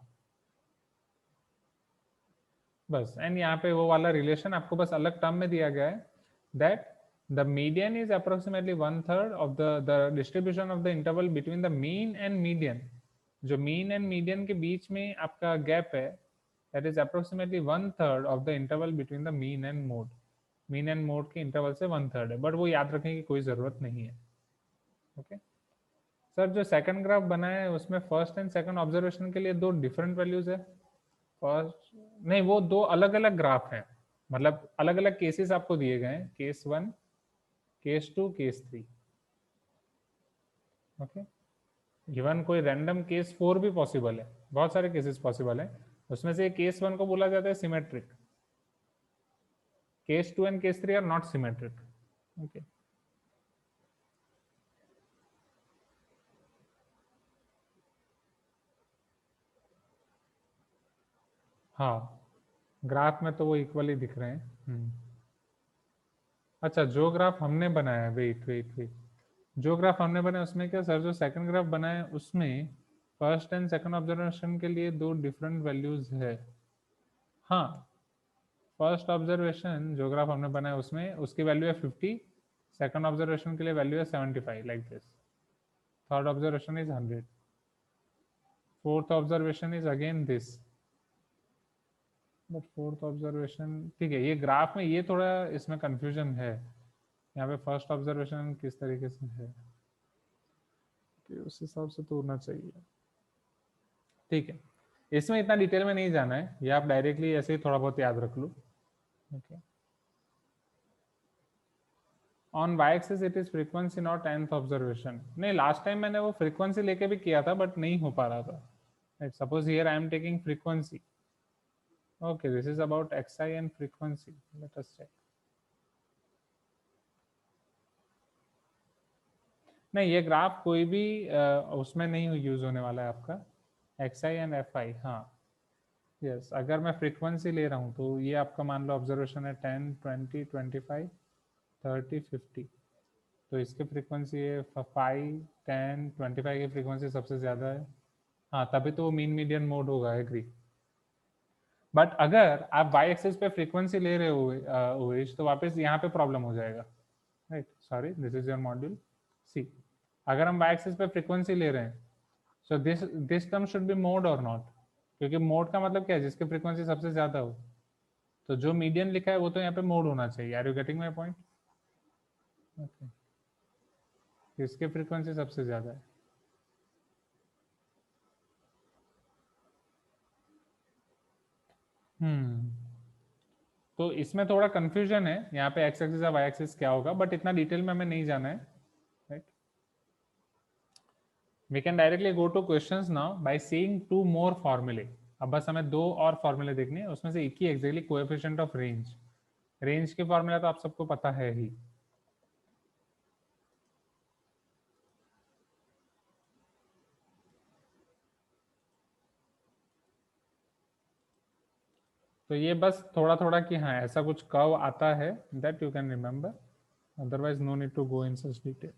बस। एंड यहाँ पे वो वाला रिलेशन आपको बस अलग टर्म में दिया गया है, that the median is approximately 1/3 of the distribution of the interval between the mean and median. जो मीन एंड मीडियन के बीच में आपका गैप है, that is approximately 1/3 of the interval between the mean and mode. Mean and mode के interval से 1/3 है, but वो याद रखने की कोई जरूरत नहीं है, ओके। सर जो सेकंड ग्राफ बना है उसमें फर्स्ट एंड सेकंड ऑब्जर्वेशन के लिए दो डिफरेंट वैल्यूज है। फर्स्ट नहीं, वो दो अलग अलग ग्राफ हैं, मतलब अलग अलग केसेस आपको दिए गए हैं, case 1, case 2, case 3, okay. Even कोई रैंडम केस 4 भी पॉसिबल है, बहुत सारे केसेस पॉसिबल है। उसमें से केस 1 को बोला जाता है symmetric, case 2 and case 3 are not symmetric, okay. हाँ, ग्राफ में तो वो इक्वली दिख रहे हैं। अच्छा, जो ग्राफ हमने बनाया, वेट वेट वेट, जो ग्राफ हमने बनाया उसमें क्या सर, जो सेकंड ग्राफ बनाया उसमें फर्स्ट एंड सेकंड ऑब्जर्वेशन के लिए दो डिफरेंट वैल्यूज है। हाँ, फर्स्ट ऑब्जर्वेशन जो ग्राफ हमने बनाया उसमें उसकी वैल्यू है 50, सेकंड ऑब्जर्वेशन के लिए वैल्यू है 75, like this. Third observation is 100, fourth observation is again this, but fourth observation ठीक है। ये ग्राफ में ये थोड़ा इसमें कंफ्यूजन है, यहाँ पे फर्स्ट ऑब्जर्वेशन किस तरीके से है कि उस हिसाब से तो होना चाहिए, ठीक है। इसमें इतना डिटेल में नहीं जाना है, ये आप डायरेक्टली ऐसे ही थोड़ा बहुत याद रख लो, okay. On y axis it is frequency not nth observation. नहीं, लास्ट टाइम मैंने वो फ्रीक्वेंसी लेके भी किया था बट नहीं हो पा रहा था, right? Suppose here I am taking frequency, okay, this is about xi and frequency, let us check। नहीं, ये ग्राफ कोई भी उसमें नहीं यूज होने वाला है आपका, xi एंड fi। हाँ, यस, अगर मैं फ्रीक्वेंसी ले रहा हूँ तो ये आपका मान लो ऑब्जर्वेशन है 10, 20, 25, 30, 50। तो इसकी फ्रीक्वेंसी है 5, 10, 25 की फ्रीक्वेंसी सबसे ज़्यादा है। हाँ, तभी तो वो मीन मीडियन मोड होगा, एग्री। बट अगर आप वाई एक्सिस पे फ्रीक्वेंसी ले रहे हो तो वापस यहाँ पे प्रॉब्लम हो जाएगा, right? Sorry, this is your module c. अगर हम वाई एक्सिस पे फ्रीक्वेंसी ले रहे हैं, so this term should be mode और नॉट, क्योंकि मोड का मतलब क्या है, जिसकी फ्रीक्वेंसी सबसे ज्यादा हो। तो जो मीडियन लिखा है वो तो यहाँ पे मोड होना चाहिए। Are you getting my point? Okay, इसकी फ्रीक्वेंसी सबसे ज्यादा है। तो इसमें थोड़ा कंफ्यूजन है, यहाँ पे एक्स एक्सिस या वाई एक्सिस क्या होगा, बट इतना डिटेल में हमें नहीं जाना है, right? We can directly go to questions now by seeing two more फॉर्मूले। अब बस हमें दो और फॉर्मूले देखने हैं, उसमें से एक ही exactly coefficient of range. Range के फॉर्मूला तो आप सबको पता है ही। तो ये बस थोड़ा थोड़ा कि हाँ ऐसा कुछ कर्व आता है, that you can remember, otherwise no need to go in such detail.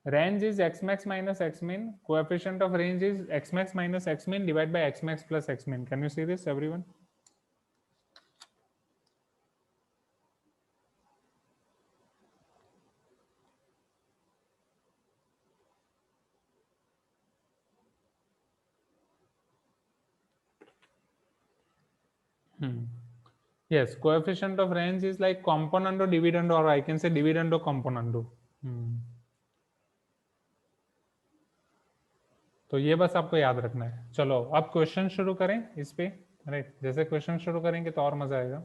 Range is x max minus x min. Coefficient of range is x max minus x min divided by x max plus x min. Can you see this, everyone? Yes, coefficient of range is like componendo dividendo, or I can say dividendo componendo. तो ये बस आपको याद रखना है। चलो अब question शुरू करें इस पे, राइट? जैसे क्वेश्चन शुरू करेंगे तो और मजा आएगा।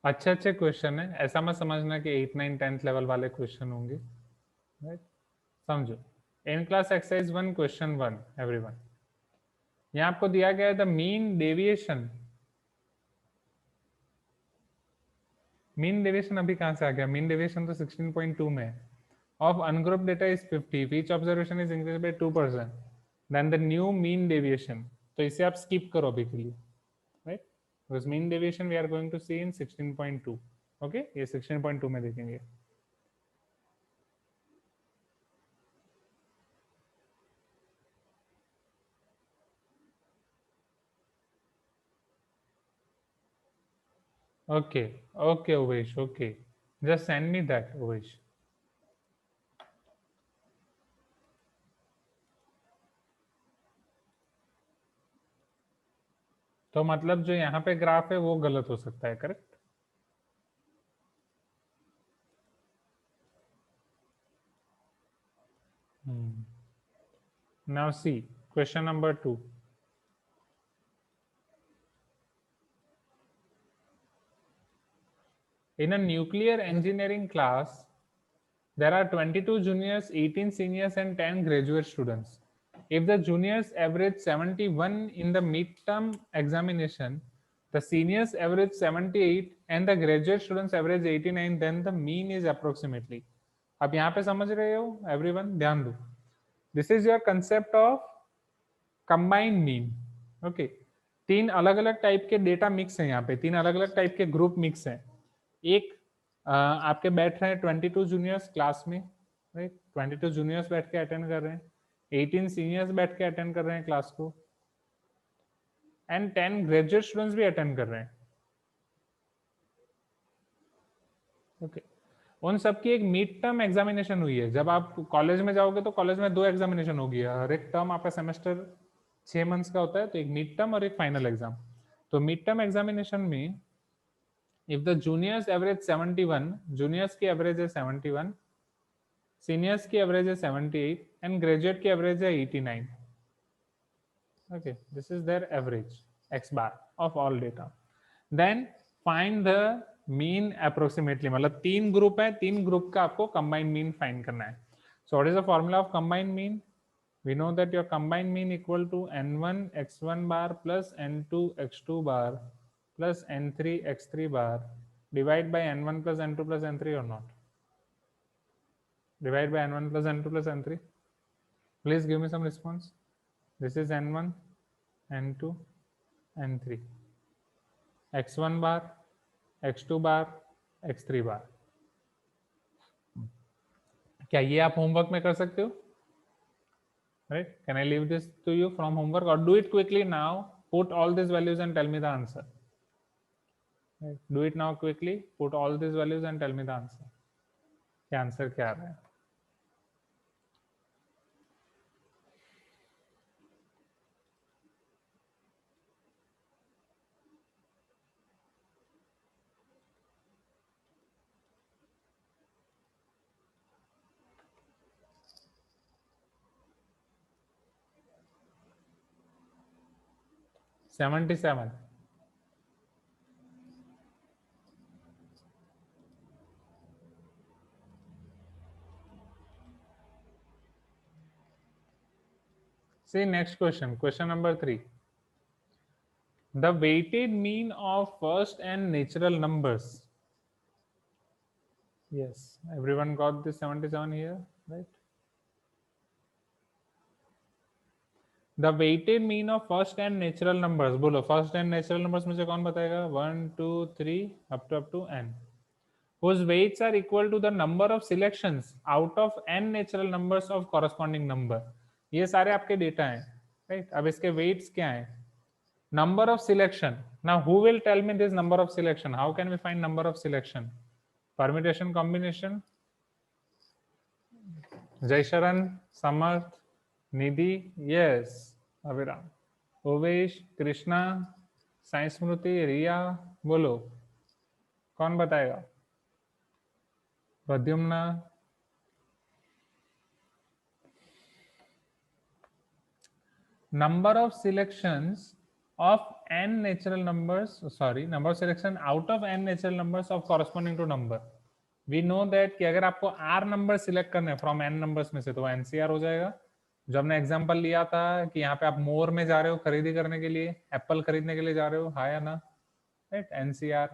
अच्छे अच्छे क्वेश्चन है, ऐसा मत समझना कि 8 9 10th लेवल वाले क्वेश्चन होंगे, राइट? समझो, in class exercise 1 question 1 everyone, यहाँ आपको दिया गया है the mean deviation. Mean deviation अभी कहाँ से आ गया? मीन डेविएशन तो 16.2 में है। Of ungroup data is 50, each observation is increase by 2%, then the new mean deviation. तो इसे आप स्किप करो अभी के लिए, right? Because mean deviation we are going to see in 16.2। Okay, ये 16.2 में देखेंगे। Okay, okay, Uvesh, okay. Just send me that, Uvesh. तो मतलब जो यहाँ पे ग्राफ है वो गलत हो सकता है, correct? Now see, question number 2. In a nuclear engineering class, there are 22 juniors, 18 seniors, and 10 graduate students. If the juniors average 71 in the midterm examination, the seniors average 78, and the graduate students average 89, then the mean is approximately. अब यहाँ पे समझ रहे हो everyone? ध्यान दो, this is your concept of combined mean. Okay, तीन अलग अलग टाइप के डेटा मिक्स हैं यहाँ पे, तीन अलग अलग टाइप के ग्रुप मिक्स हैं। एक आपके बैठ रहे हैं 22 जूनियर्स क्लास में, राइट? 22 जूनियर्स बैठ के अटेंड कर रहे हैं, 18 सीनियर्स बैठ के अटेंड कर रहे हैं क्लास को, एंड 10 ग्रेजुएट स्टूडेंट्स भी अटेंड कर रहे हैं। ओके, उन सबकी एक मिड टर्म एग्जामिनेशन हुई है। जब आप कॉलेज में जाओगे तो कॉलेज में 2 एग्जामिनेशन होगी, हर एक टर्म आपका सेमेस्टर 6 मंथ्स का होता है, तो एक मिड टर्म और एक फाइनल एग्जाम। तो मिड टर्म एग्जामिनेशन में if the juniors average 71, juniors की एवरेज है 71, सीनियर्स की एवरेज है 78, एंड ग्रेजुएट की एवरेज है 89। okay, this is their average x bar of all data. then find the mean approximately, मतलब तीन ग्रुप है, तीन ग्रुप का आपको combined mean फाइंड करना है। so what is the formula of combined mean? we know that your combined mean equal to n1 x1 bar plus n2 x2 bar plus n3 x3 bar divide by n1 plus n2 plus n3 or not? Divide by n1 plus n2 plus n3. Please give me some response. This is n1, n2, n3. x1 bar, x2 bar, x3 bar. क्या ये आप homework में कर सकते हो? Right? Can I leave this to you from homework or do it quickly now? Put all these values and tell me the answer. Right? Do it now quickly. Put all these values and tell me the answer. क्या answer क्या आ रहा है? $77. See next question, question number 3. The weighted mean of first and natural numbers. Yes, everyone got this 77 here, right? The weighted mean of first and natural numbers. बोलो first and natural numbers मुझे कौन बताएगा? 1 2 3 up to n, whose weights are equal to the number of selections out of n natural numbers of corresponding number. ये सारे आपके data हैं, right? अब इसके weights क्या हैं? Number of selection. Now who will tell me this number of selection? How can we find number of selection? Permutation, combination? Jai Sharan, Samarth, Nidhi, yes, Aviram, Owais, Krishna, Sai स्मृति, रिया, बोलो कौन बताएगा? Pradyumna, number of selections of n natural numbers, sorry, number of selection out of n natural numbers of corresponding to number. We know that कि अगर आपको r number select करने from n numbers में से तो NCR हो जाएगा. जो हमने एग्जांपल लिया था कि यहाँ पे आप मोर में जा रहे हो खरीदी करने के लिए, एप्पल खरीदने के लिए जा रहे हो, हाँ या ना, राइट, NCR.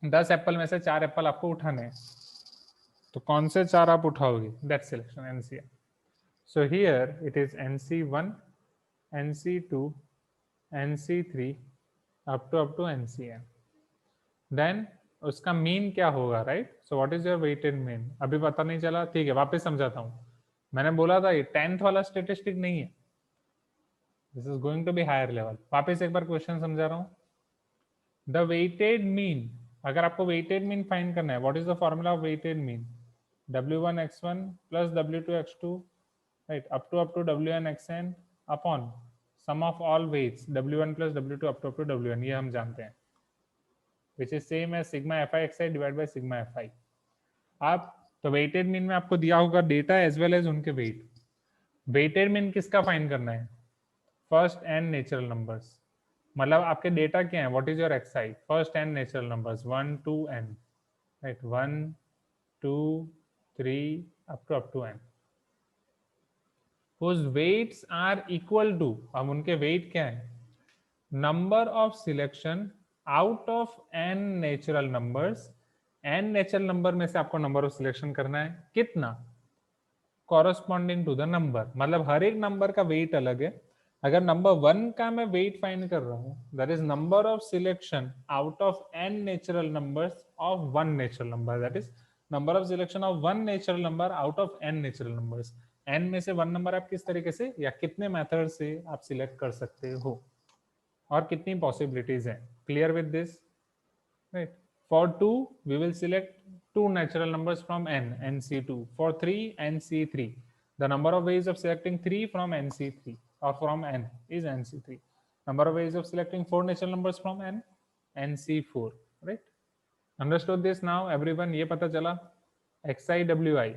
10 एप्पल में से 4 एप्पल आपको उठाने हैं, तो कौन से 4 आप उठाओगे, that selection NCR. So here it is NC1, NC2, NC3 up to NCN. Then उसका मीन क्या होगा, right? So what is your weighted mean? अभी पता नहीं चला, ठीक है, वापस समझाता हूँ. मैंने बोला था ये 10th वाला स्टेटिस्टिक नहीं है, this is going to be higher level. वापस एक बार क्वेश्चन समझा रहा हूँ. द वेटेड मीन, अगर आपको वेटेड मीन फाइंड करना है, what is the formula of weighted mean? W1 x1 plus W2 x2, right, up to Wn xn upon sum of all weights W1 plus W2 up to Wn, ये हम जानते हैं, which is same as sigma fi xi divided by sigma fi. आप तो weighted mean में आपको दिया होगा डेटा एज वेल एज उनके वेट. वेटेड मीन किसका फाइंड करना है? First n natural numbers. मतलब आपके डेटा क्या है, what is your xi? First n natural numbers 1 2 n, right, 1 2 3 up to n, whose weights are equal to, अब उनके वेट क्या है? Number of selection out of n natural numbers. n natural number में से आपको number of selection करना है, कितना? Corresponding to the number. मतलब हर एक नंबर का वेट अलग है. अगर नंबर 1 का मैं वेट फाइंड कर रहा हूं, that is number of selection out of n natural numbers of 1 natural number, that is number of selection of 1 natural number out of n natural numbers. n में से 1 नंबर आप किस तरीके से या कितने मेथड से आप सिलेक्ट कर सकते हो और कितनी पॉसिबिलिटीज हैं. Clear with this, right? For 2 we will select 2 natural numbers from n, nc2. For 3, nc3. The number of ways of selecting 3 from nc3 or from n is nc3. Number of ways of selecting 4 natural numbers from n, nc4, right? Understood this now everyone? ये पता चला xi wi.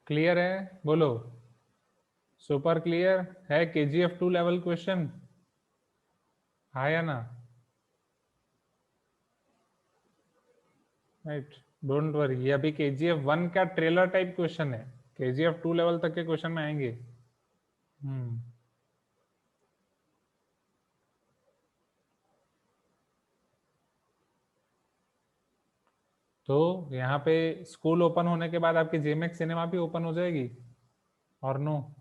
Clear है? बोलो. Super clear है? KGF 2 level question, हाँ या ना? Right, don't worry, ये अभी KGF 1 का ट्रेलर टाइप क्वेश्चन है. KGF 2 लेवल तक के क्वेश्चन में आएंगे. तो यहाँ पे स्कूल ओपन होने के बाद आपकी जेमेक्स सिनेमा भी ओपन हो जाएगी और नो?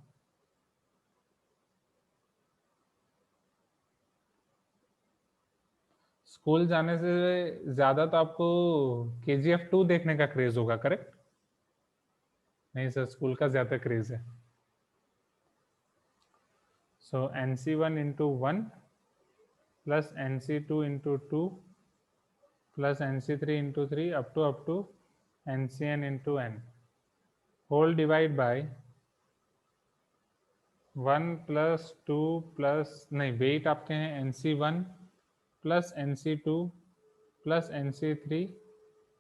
स्कूल जाने से ज्यादा तो आपको KGF 2 देखने का क्रेज होगा, करेक्ट? नहीं सर, स्कूल का ज्यादा क्रेज है. सो NC1 into 1 plus NC2 into 2 plus NC3 into 3 up to NCN into n, whole divide by 1 plus 2 plus, नहीं, वेट आपके हैं NC1 plus NC2 plus NC3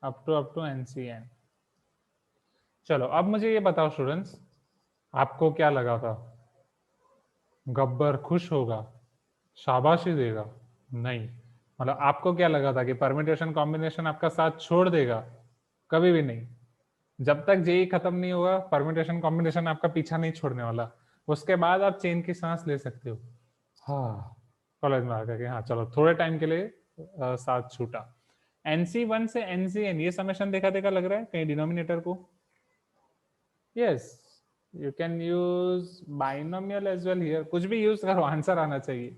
up to NCN. चलो अब मुझे ये बताओ स्टूडेंट्स, आपको क्या लगा था? गब्बर खुश होगा, शाबाशी देगा? नहीं. मतलब आपको क्या लगा था कि परम्यूटेशन कॉम्बिनेशन आपका साथ छोड़ देगा? कभी भी नहीं. जब तक जेई खत्म नहीं होगा परम्यूटेशन कॉम्बिनेशन आपका पीछा नहीं छोड़ने वाला. उसके बाद आप चेन की सांस ले सकते हो. हाँ, कॉलेज में आकर के, हाँ चलो थोड़े टाइम के लिए साथ छूटा. NC1 से NCN ये समेशन देखा देखा लग रहा है कहीं डिनोमिनेटर को? Yes, you can use binomial as well here. कुछ भी यूज करो, आंसर आना चाहिए.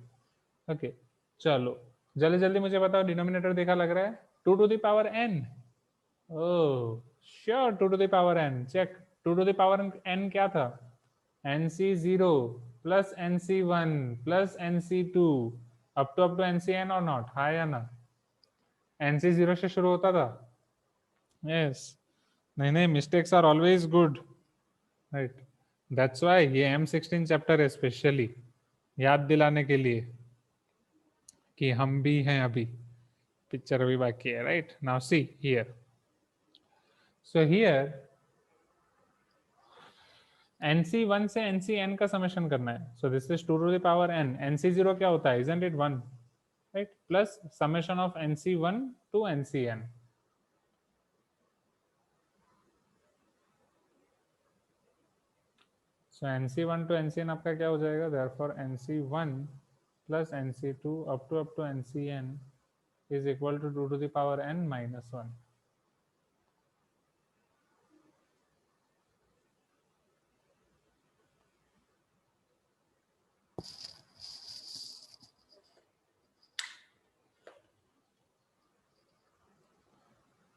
ओके, चलो जल्दी जल्दी मुझे बताओ, डिनोमिनेटर देखा लग रहा है? 2 to the power n. Oh sure, 2 to the power n. Check, 2 to the power n क्या था? NC0 plus NC1 plus NC2 up to NCN or not? हाँ या ना? NC0 से शुरू होता था? यस. नहीं नहीं, mistakes are always good, right? That's why ये M16 चैप्टर है स्पेशली याद दिलाने के लिए कि हम भी हैं अभी, पिक्चर अभी बाकी है, right? Now see here. So here NC1 से NCN का समेशन करना है, so this is 2 to the power n. NC0 क्या होता है, isn't it 1, right? Plus summation of NC1 to NCN. So NC1 to NCN आपका क्या हो जाएगा, therefore NC1 plus NC2 up to NCN is equal to 2 to the power n minus 1.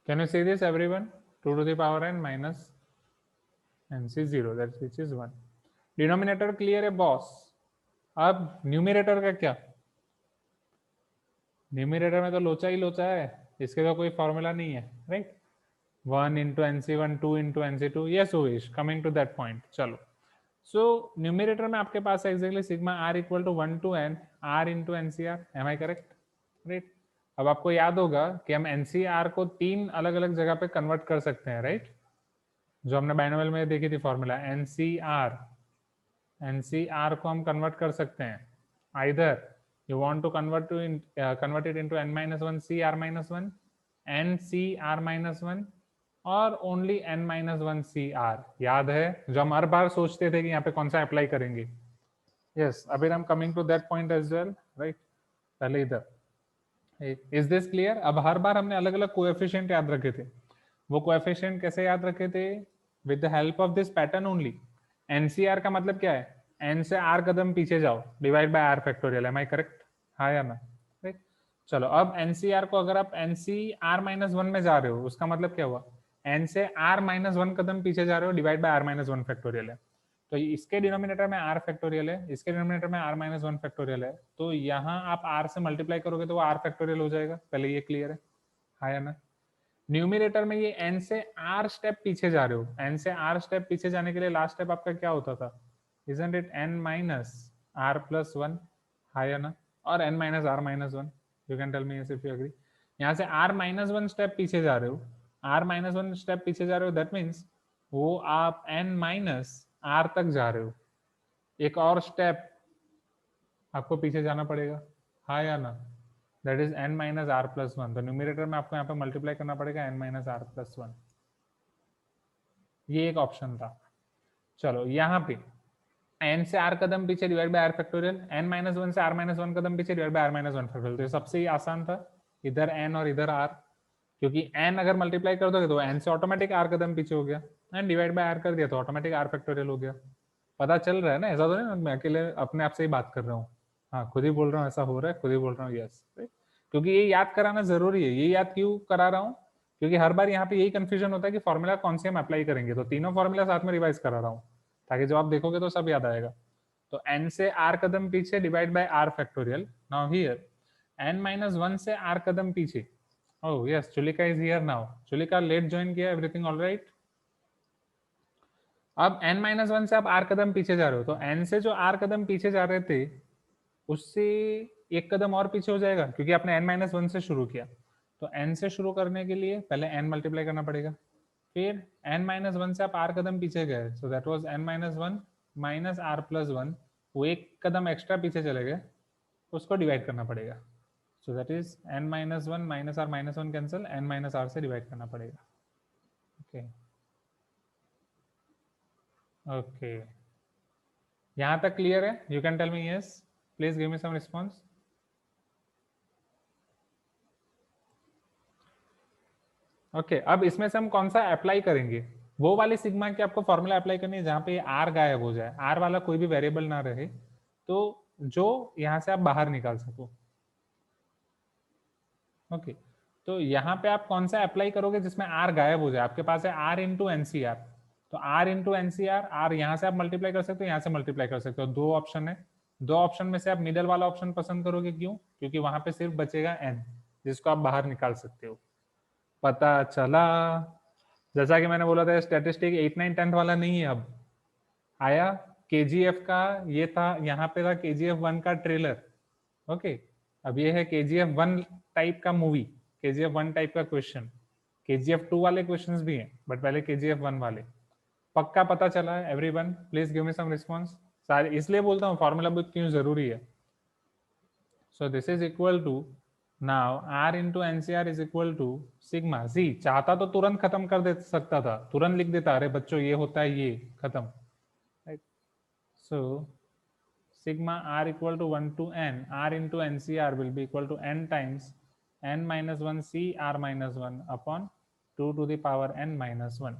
Can you see this everyone? 2 to the power n minus NC0, that which is 1. Denominator clear है boss. अब numerator का क्या, numerator में तो लोचा ही लोचा है, इसके तो कोई फॉर्मूला नहीं है, right? 1 into NC1, 2 into NC2. Yes, Uvish, coming to that point. चलो, so न्यूमरेटर में आपके पास है exactly sigma r equal to 1 to n r into NCR. Am I correct? Right? अब आपको याद होगा कि हम NCR को 3 अलग अलग जगह पे कन्वर्ट कर सकते हैं, राइट? जो हमने बाइनोमियल में देखी थी फॉर्मूला, NCR को हम कन्वर्ट कर सकते हैं, either you want to convert it into n minus 1 CR minus 1, NCR minus 1, और ओनली n minus 1 CR. याद है जो हम हर बार सोचते थे कि यहाँ पे कौन सा अप्लाई करेंगे? यस, अभी हम coming to that point as well, right? पहले इधर, इज दिस क्लियर? अब हर बार हमने अलग अलग कोएफिशिएंट याद रखे थे. वो कोएफिशिएंट कैसे याद रखे थे? With the help of this pattern only. NCR का मतलब क्या है? n से r कदम पीछे जाओ, divide by r factorial. Am I correct? हाँ या ना? राइट. चलो, अब NCR को अगर आप NCR minus 1 में जा रहे हो, उसका मतलब क्या हुआ? n से r minus 1 कदम पीछे जा रहे हो, divide by r minus 1 factorial है. तो इसके डिनोमिनेटर में r फैक्टोरियल है, इसके डिनोमिनेटर में r minus 1 फैक्टोरियल है. तो यहाँ आप r से मल्टीप्लाई करोगे तो वो r फैक्टोरियल हो जाएगा. पहले ये क्लियर है? हाँ या ना? न्यूमिनेटर में ये n से r स्टेप पीछे जा रहे हो, n से r स्टेप पीछे जाने के लिए लास्ट स्टेप आपका क्या होता था? Isn't it n minus r plus 1? हाँ या ना? और n minus r minus 1. You can tell me yes if you agree. यहाँ से r minus 1 स्टेप पीछे जा रहे हो, r minus 1 स्टेप पीछे जा रहे हो, that means वो आप n minus r तक जा रहे हो. एक और स्टेप आपको पीछे जाना पड़ेगा. हाँ या ना? That is n minus r plus 1. तो न्यूमरेटर में आपको यहाँ पे मल्टीप्लाई करना पड़ेगा n minus r plus 1. ये एक ऑप्शन था. चलो, यहाँ पे n से r कदम पीछे divide by r factorial, n minus 1 से r minus 1 कदम पीछे divide by r minus 1 factorial. तो सबसे ही आसान था, इधर n और इधर r, क्योंकि n अगर मल्टीप्लाई कर दोगे तो n से ऑटोमेटिक r कदम पीछे हो गया, एंड डिवाइड बाय r कर दिया तो ऑटोमेटिक r फैक्टोरियल हो गया. पता चल रहा है ना? ऐसा तो नहीं मैं अकेले अपने आप से ही बात कर रहा हूँ. हाँ, खुद ही बोल रहा हूँ ऐसा हो रहा है, खुद ही बोल रहा हूँ यस. क्योंकि ये याद कराना जरूरी है. ये याद क्यों करा रहा हूँ? क्योंकि हर बार यहाँ पे यही कंफ्यूजन होता है कि फॉर्मूला कौन से हम अप्लाई करेंगे. तो तीनों फॉर्मूला साथ में रिवाइज करा रहा हूँ, ताकि जब आप देखोगे तो सब याद आएगा. तो n से r कदम पीछे divide by r factorial. Now here n minus 1 से r कदम पीछे. Oh yes, Chulika is here now. Chulika late join किया, एवरीथिंग ऑलराइट? अब n minus 1 से आप r कदम पीछे जा रहे हो, तो n से जो r कदम पीछे जा रहे थे उससे एक कदम और पीछे हो जाएगा, क्योंकि आपने n minus 1 से शुरू किया. तो n से शुरू करने के लिए पहले n मल्टीप्लाई करना पड़ेगा, फिर n minus 1 से आप r कदम पीछे गए, so that was n minus 1 minus r plus 1. वो एक कदम एक्स्ट्रा पीछे चले गए, उसको डिवाइड करना पड़ेगा. So that is n minus 1 minus r minus 1 cancel, n minus r से डिवाइड करना पड़ेगा. ओके ओके, यहाँ तक क्लियर है? You can tell me yes, please give me some response. Okay, अब इसमें से हम कौन सा अप्लाई करेंगे? वो वाली सिग्मा की आपको फॉर्मूला अप्लाई करनी है जहां पे आर गायब हो जाए, आर वाला कोई भी वेरिएबल ना रहे, तो जो यहां से आप बाहर निकाल सको. ओके, तो यहाँ पे आप कौन सा अप्लाई करोगे जिसमें आर गायब हो जाए? आपके पास है आर इंटू एनसीआर. तो आर इंटू एनसीआर, आर यहाँ से आप मल्टीप्लाई कर सकते हो, यहाँ से मल्टीप्लाई कर सकते हो. दो ऑप्शन है, दो ऑप्शन में से आप मिडल वाला ऑप्शन पसंद करोगे. क्यों? क्योंकि वहां पे सिर्फ बचेगा एन, जिसको आप बाहर निकाल सकते हो. पता चला? जैसा कि मैंने बोला था, स्टैटिस्टिक 8, 9, 10 वाला नहीं है. अब आया केजीएफ का, ये था यहाँ पे था केजीएफ 1 का ट्रेलर. ओके, अब ये है केजीएफ 1 टाइप का मूवी, केजीएफ 1 टाइप का क्वेश्चन. केजीएफ 2 वाले क्वेश्चंस भी हैं, बट पहले केजीएफ 1 वाले. पक्का पता चला है everyone? Please give me some response. सारे इसलिए बोलता हूँ फॉर्मूला बुक क्यों जरूरी है। So this is equal to, now r into NCR is equal to sigma जी। चाहता तो तुरंत खत्म कर दे सकता था, तुरंत लिख देता अरे बच्चों ये होता है ये, खत्म, right. So sigma r equal to 1 to n, r into ncr will be equal to n times n minus 1 c r minus 1 upon 2 to the power n minus 1।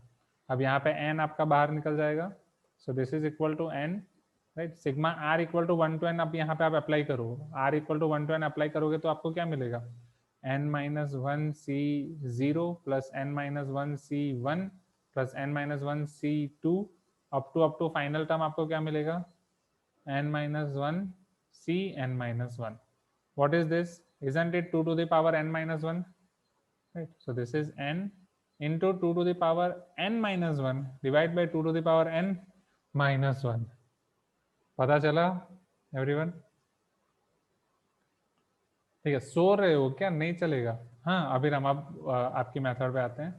अब यहाँ पे n आपका बाहर निकल जाएगा, so this is equal to n, right। sigma r equal to 1 to n, अब यहाँ पे आप अप्लाई करो, r equal to 1 to n apply करोगे तो आपको क्या मिलेगा, n minus 1 c 0 plus n minus 1 c 1 plus n minus 1 c 2 up to final term आपको क्या मिलेगा, n minus 1 c n minus 1। what is this, isn't it 2 to the power n minus 1, right? So this is n into 2 to the power n minus 1 divided by 2 to the power n minus 1। पता चला everyone? ठीक है, सो रहे हो क्या, नहीं चलेगा? हाँ अभिराम, अब आपकी मेथड पे आते हैं।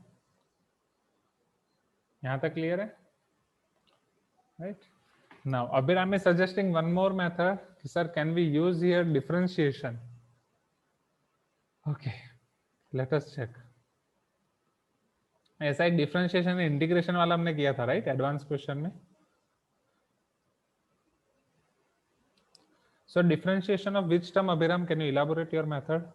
यहाँ तक क्लियर है, right? Now Abhiram is suggesting one more method. Sir, can we use here differentiation? Okay, let us check. ऐसा एक डिफरेंशिएशन इंटीग्रेशन वाला हमने किया था, राइट, एडवांस क्वेश्चन में। So differentiation of which term, Abhiram, can you elaborate your method?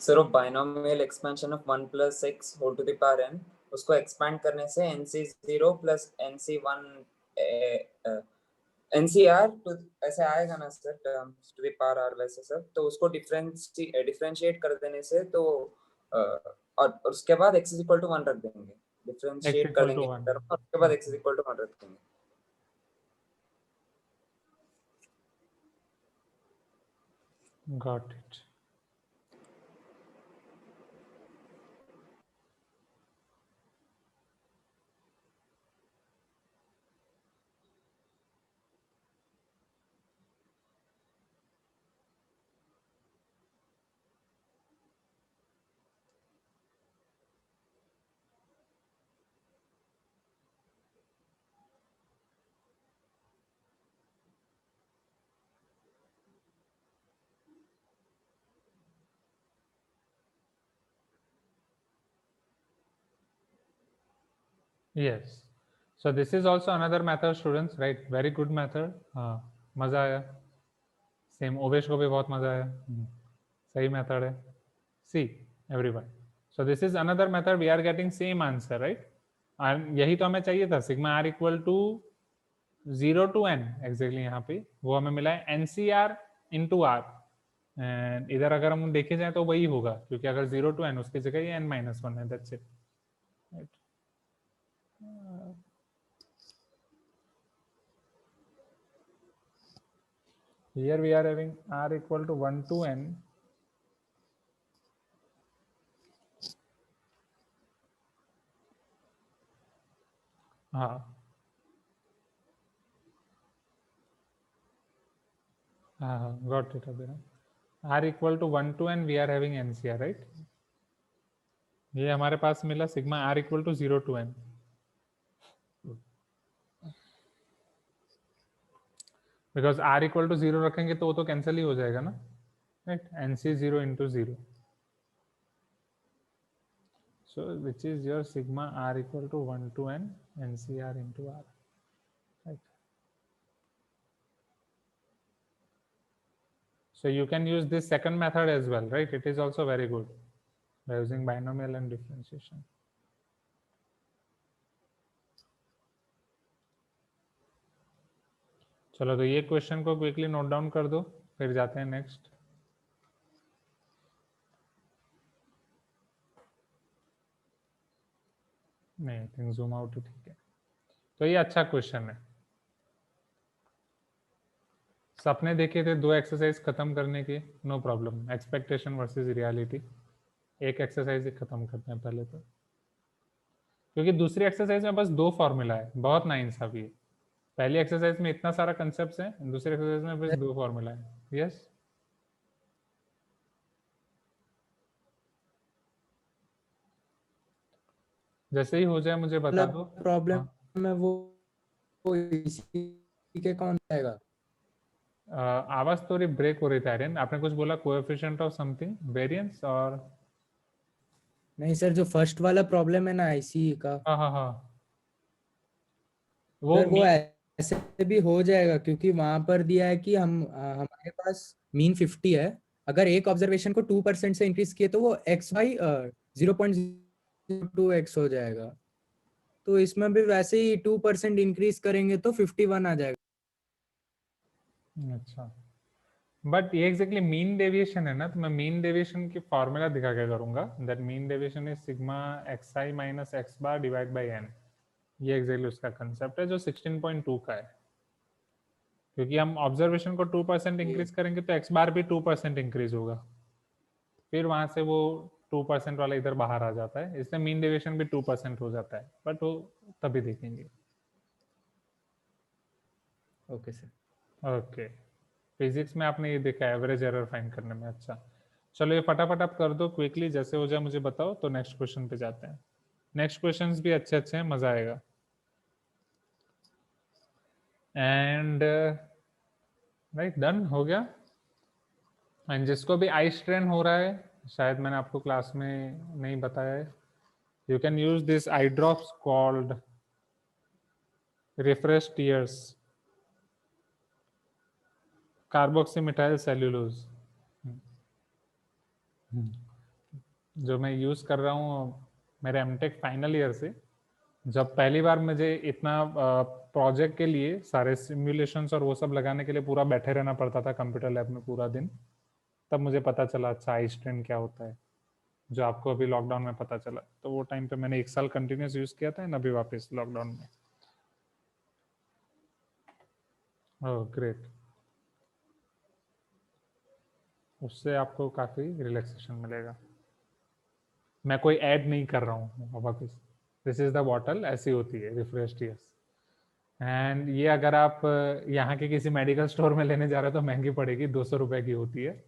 Sir वो binomial expansion of 1 plus x whole to the power n, उसको expand करने से nc0 plus nc1 ncr तो ऐसे आएगा ना sir, terms to the power r वैसे sir, तो उसको डिफरेंशिएट कर देने से तो और उसके बाद x is equal to 1 रख देंगे, डिफरेंशिएट कर देंगे टर्म और उसके बाद x is equal to 1 रख देंगे। Got it. Yes. So this is also another method, students, right? Very good method. हाँ, मजा आया। सेम ओवेश को भी बहुत मजा आया। सही मेथड है। See everyone. So this is another method. We are getting same answer, right? और यही तो हमें चाहिए था, sigma r equal to 0 to n exactly यहाँ पे वो हमें मिला है NCR into r। एंड इधर अगर हम देखे जाए तो वही होगा, क्योंकि अगर 0 to n उसकी जगह ये n-1 है, that's it, right? Here we are having r equal to 1 to n, हाँ got it Abhiram। r equal to 1 to n we are having NCR, right? ये हमारे पास मिला sigma r equal to 0 to n। Because r equal to 0 रखेंगे तो वो तो cancel ही हो जाएगा ना, right? nc0 into 0, so which is your sigma r equal to 1 to n ncr into r, right? So you can use this second method as well, right? It is also very good by using binomial and differentiation। चलो तो ये question को quickly note down कर दो, फिर जाते हैं next. नहीं, आई थिंक जूम आउट ही ठीक है। तो ये अच्छा क्वेश्चन है। सपने देखे थे 2 एक्सरसाइज खत्म करने के, no problem, expectation versus reality. एक एक्सरसाइज ही खत्म करते हैं पहले तो, क्योंकि दूसरी एक्सरसाइज में बस 2 फॉर्मूला है, बहुत नाइंसाफी है। पहली एक्सरसाइज में इतना सारा कंसेप्ट है, दूसरी एक्सरसाइज में बस 2 फॉर्मूला है। यस जैसे ही हो जाए मुझे बता दो। प्रॉब्लम हाँ। है वो इसी के कौन आएगा? आवाज थोड़ी ब्रेक हो रही थी आर्यन, आपने कुछ बोला कोएफिशिएंट ऑफ समथिंग वेरिएंस और? नहीं सर, जो फर्स्ट वाला प्रॉब्लम है ना आईसी का, हाँ हाँ हाँ, वो सर वो ऐसे भी हो जाएगा क्योंकि वहां पर दिया है कि हमारे पास मीन 50 है। अगर एक ऑब्जर्वेशन को 2% से इंक्रीज किए तो वो एक्स बाई 0.02x हो जाएगा। तो इसमें भी वैसे ही 2% इंक्रीज करेंगे तो 51 आ जाएगा। अच्छा, बट ये एग्जैक्टली मीन डेविएशन है ना, तो मैं मीन डेविएशन की फॉर्मूला दिखा के करूंगा। That mean deviation is sigma x I minus x bar divide by n. ये एग्जैक्टली उसका कंसेप्ट है जो 16.2 का है। क्योंकि हम ऑब्जर्वेशन को 2% इंक्रीज करेंगे तो एक्स बार भी 2% इंक्रीज होगा, फिर वहां से वो 2% वाला इधर बाहर आ जाता है, इसलिए मीन डेविएशन भी 2% हो जाता है, बट वो तभी देखेंगे। Okay sir. ओके, फिजिक्स में आपने ये देखा एवरेज एरर फाइंड करने में। अच्छा, चलो ये फटाफट आप कर दो क्विकली, जैसे हो जाए मुझे बताओ, तो नेक्स्ट क्वेश्चन पे जाते हैं। नेक्स्ट क्वेश्चंस भी अच्छे अच्छे हैं, मजा आएगा। एंड राइट, डन हो गया। एंड जिसको भी आई स्ट्रेन हो रहा है, शायद मैंने आपको क्लास में नहीं बताया है, you can use this eye drops called refresh tears carboxymethyl cellulose, जो मैं यूज कर रहा हूँ मेरे एमटेक फाइनल ईयर से। जब पहली बार मुझे इतना प्रोजेक्ट के लिए सारे सिमुलेशंस और वो सब लगाने के लिए पूरा बैठे रहना पड़ता था कंप्यूटर लैब में पूरा दिन, तब मुझे पता चला अच्छा आई स्ट्रेन क्या होता है, जो आपको अभी लॉकडाउन में पता चला। तो वो टाइम पे मैंने 1 साल कंटिन्यूस यूज किया था, अभी वापस लॉकडाउन में। ओह ग्रेट, उससे आपको काफी रिलैक्सेशन मिलेगा। मैं कोई ऐड नहीं कर रहा हूँ वापस, दिस इज द बॉटल, ऐसी होती है रिफ्रेश टीयर्स। एंड ये अगर आप यहाँ के किसी मेडिकल स्टोर में लेने जा रहे हो तो महंगी पड़ेगी, 200 रुपए की होती है।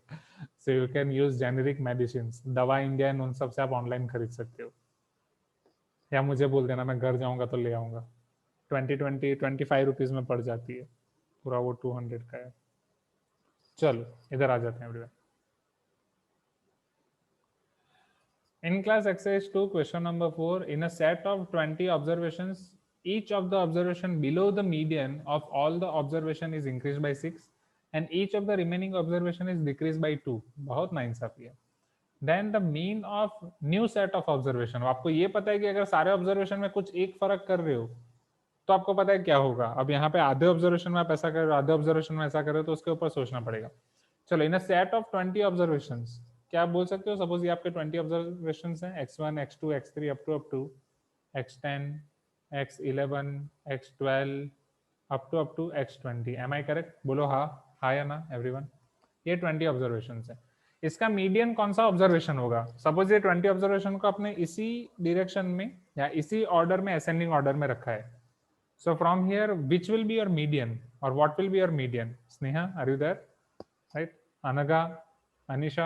So you can use generic medicine, दवा इंडिया इन उन सब से आप ऑनलाइन खरीद सकते हो, या मुझे बोल देना, मैं घर जाऊंगा तो ले आऊंगा। 25 रुपीज में पड़ जाती है, पूरा वो 200 का है। चलो इधर आ जाते हैं everyone. In class exercise 2, question number 4, in a set of 20 observations, each of the observation below the median of all the observation is increased by 6 and each of the remaining observation is decreased by 2. बहुत नाइंसाफी है। Then the mean of new set of observation, आपको ये पता है कि अगर सारे ऑब्जर्वेशन में कुछ एक फर्क कर रहे हो तो आपको पता है क्या होगा। अब यहाँ पे आधे ऑब्जर्वेशन में आप ऐसा कर रहे हो, आधे ऑब्जर्वेशन में ऐसा कर रहे हो, तो उसके ऊपर सोचना पड़ेगा। चलो, इन अ सेट ऑफ 20 ऑब्जर्वेशंस, क्या आप बोल सकते हो, सपोज ये आपके 20 ऑब्जर्वेशंस हैं, x1 x2 x3 up to x10 x11 x12 up to x20। Am I correct? बोलो हाँ या ना एवरीवन। ये 20 ऑब्जर्वेशंस है। इसका मीडियन कौन सा ऑब्जर्वेशन होगा? सपोज ये 20 ऑब्जर्वेशन को आपने इसी डायरेक्शन में या इसी ऑर्डर में, असेंडिंग ऑर्डर में रखा है। So from here, which will be your median or what will be your median? Sneha, are you there? Right? Anaga, Anisha,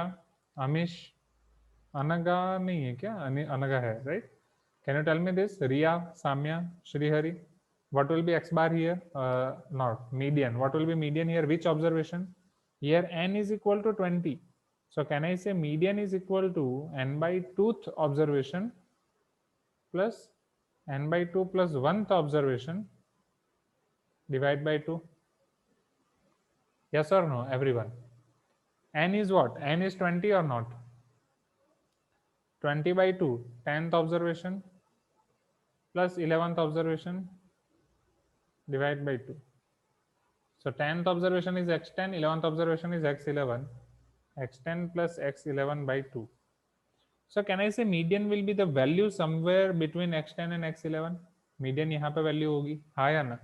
Amish, Anaga नहीं है क्या? Anaga है, right? Can you tell me this? Riya, Samya, Shrihari, what will be x bar here? Not median. What will be median here? Which observation? Here n is equal to 20. So can I say median is equal to n by 2th observation plus n by 2 plus 1th observation divide by 2? Yes or no, everyone? N is what? N is 20 or not? 20 by 2, 10th observation plus 11th observation divide by 2. So 10th observation is x10, 11th observation is x11, x10 plus x11 by 2. So can I say median will be the value somewhere between x10 and x11? Median यहाँ पे value होगी, हाँ या ना?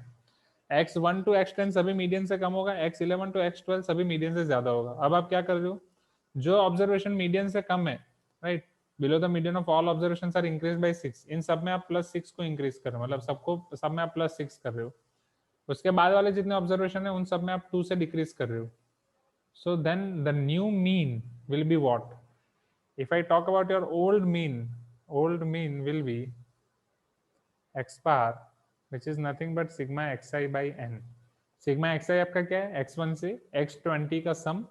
x1 to x10 सभी median से कम होगा, x11 to x12 सभी मीडियन से ज्यादा होगा। अब आप क्या कर रहे हो, जो ऑब्जर्वेशन मीडियन से कम है, right, below the median of all observations are increase by 6, इन सब में आप +6 को इंक्रीज कर रहे हो, मतलब सबको, सब में आप +6 कर रहे हो। उसके बाद वाले जितने ऑब्जर्वेशन है उन सब में आप 2 से डिक्रीज कर रहे हो। So then the new mean will be what? If I talk about your old mean will be x bar which is nothing but sigma xi by n. Sigma xi आपका क्या है, x1 से x20 का सम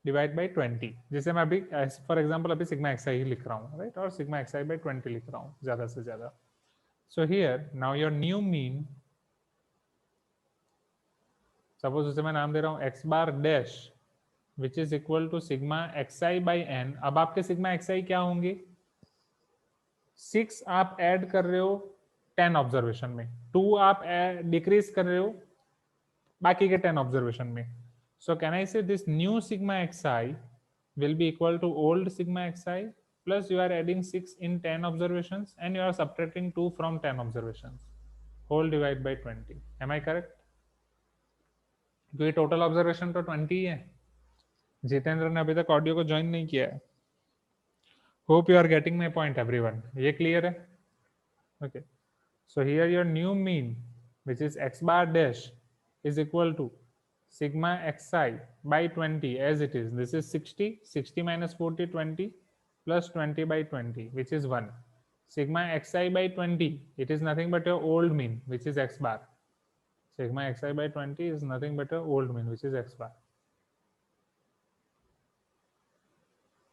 divide by 20, जिसे मैं अभी for example अभी sigma xi ही लिख रहा हूँ, राइट, और सिग्मा xi by 20 लिख रहा हूँ ज्यादा से ज्यादा. So here now your new mean, suppose उसे मैं नाम दे रहा हूँ x bar dash which is equal to sigma xi by n. अब आपके सिग्मा xi क्या होंगे, 6 आप ऐड कर रहे हो 10 ऑब्जर्वेशन में, 2 आप डिक्रीज कर रहे हो बाकी के 10 ऑब्जर्वेशन में. सो कैन आई से this new sigma xi will be equal to old sigma xi plus you are adding 6 in 10 observations and you are subtracting 2 from 10 observations, whole divide by 20. Am I correct? क्योंकि total observation तो 20 ही है. जितेंद्र ने अभी तक audio को join नहीं किया है. Hope you are getting my point everyone. ये क्लियर है? Okay. So here your new mean which is x bar dash is equal to sigma xi by 20 as it is. This is 60 minus 40, 20 plus 20 by 20 which is 1. Sigma xi by 20, it is nothing but your old mean which is x bar. Sigma xi by 20 is nothing but your old mean which is x bar.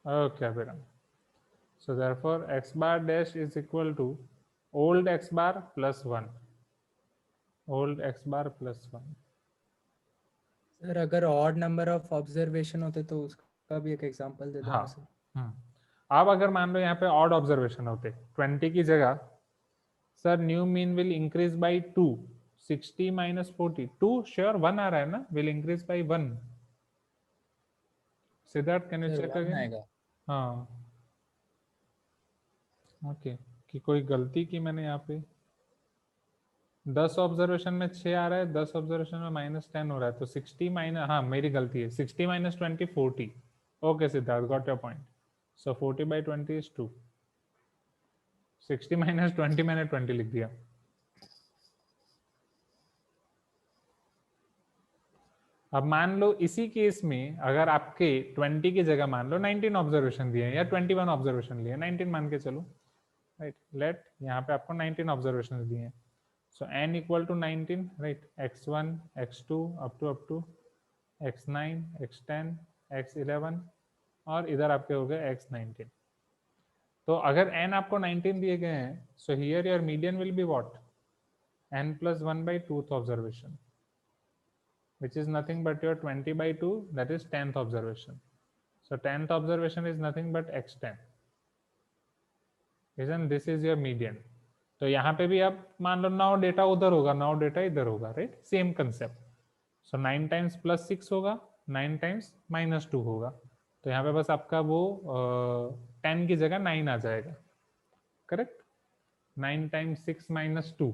Okay, Abhiram. So therefore x bar dash is equal to old x bar plus 1. Old x bar plus 1. Sir अगर odd number of observation होते तो उसका भी एक example दे दो. हाँ. अब अगर मान लो यहाँ पे ऑड ऑब्जर्वेशन होते 20 की जगह, sir new mean will increase by 2, 60 minus 40, 2 sure 1 आ रहा है ना, will increase by 1. Siddharth can you check again? हाँ ओके. कि कोई गलती की मैंने यहाँ पे 10 ऑब्जर्वेशन में 6 आ रहा है, 10 ऑब्जर्वेशन में -10 हो रहा है, तो 60 माइनस, हाँ मेरी गलती है, 60 minus 20 40. Okay Siddharth, got your point. So 40 by 20 is 2. 60 minus 20 मैंने 20 लिख दिया. अब मान लो इसी केस में अगर आपके 20 की जगह मान लो 19 ऑब्जर्वेशन दिए या 21 ऑब्जर्वेशन लिए, 19 मान के चलो, राइट. लेट यहाँ पे आपको 19 ऑब्जर्वेशन दिए हैं. So n equal to 19, right. x1 x2 up to x9 x10 x11 और इधर आपके हो गए x19. तो अगर n आपको 19 दिए गए हैं, सो here your median will be what, n plus 1 by 2th observation, which is nothing but your 20 by 2, that is 10th observation. So 10th observation is nothing but x10. Isn't this is your median? तो यहाँ पे भी आप मान लो 9 data उधर होगा, 9 data इधर होगा, right. Same concept. So 9 times plus 6 होगा, 9 टाइम्स माइनस 2 होगा. तो यहाँ पे बस आपका वो 10 की जगह 9 आ जाएगा, correct. 9 times 6 minus 2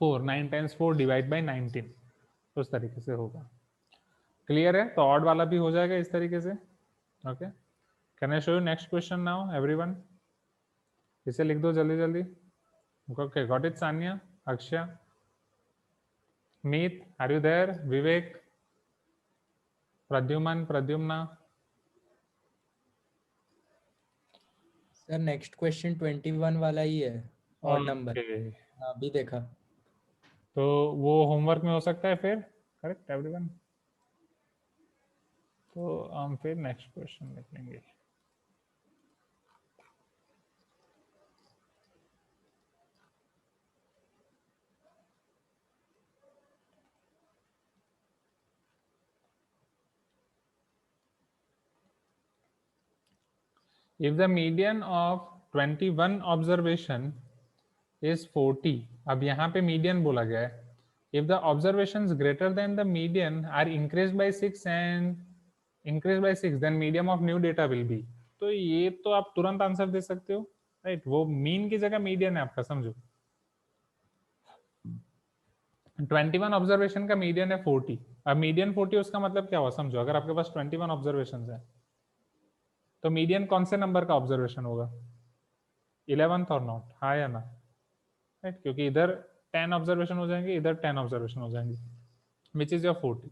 4, 9 times 4 divide by 19, उस तरीके से होगा. क्लियर है? तो ऑड वाला भी हो जाएगा इस तरीके से. Okay. Can I show you next question now everyone? इसे लिख दो जल्दी जल्दी. Okay, got it. Sania, Akshay, Meet, are you there? Vivek, Pradyuman, Pradyumna. Sir next question 21 वाला ही है, ऑड नंबर. अभी देखा. तो वो होमवर्क में हो सकता है फिर, करेक्ट एवरीवन? तो हम फिर नेक्स्ट क्वेश्चन लिख लेंगे. If the median of 21 observation is 40, अब यहाँ पे median बोला गया है. If the observations greater than the median are increased by 6 and increased by 6, then median of new data will be. तो ये तो आप तुरंत आंसर दे सकते हो, राइट. वो मीन की जगह मीडियन है आपका, समझो. 21 ऑब्जर्वेशन का मीडियन है 40. अब मीडियन 40, उसका मतलब क्या हुआ समझो. अगर आपके पास 21 ऑब्जर्वेशन है तो मीडियन कौन से नंबर का ऑब्जर्वेशन होगा? 11th और नॉट, हाँ या ना, राइट. क्योंकि इधर 10 ऑब्जर्वेशन हो जाएंगे, इधर 10 ऑब्जर्वेशन हो जाएंगे, which is your 40.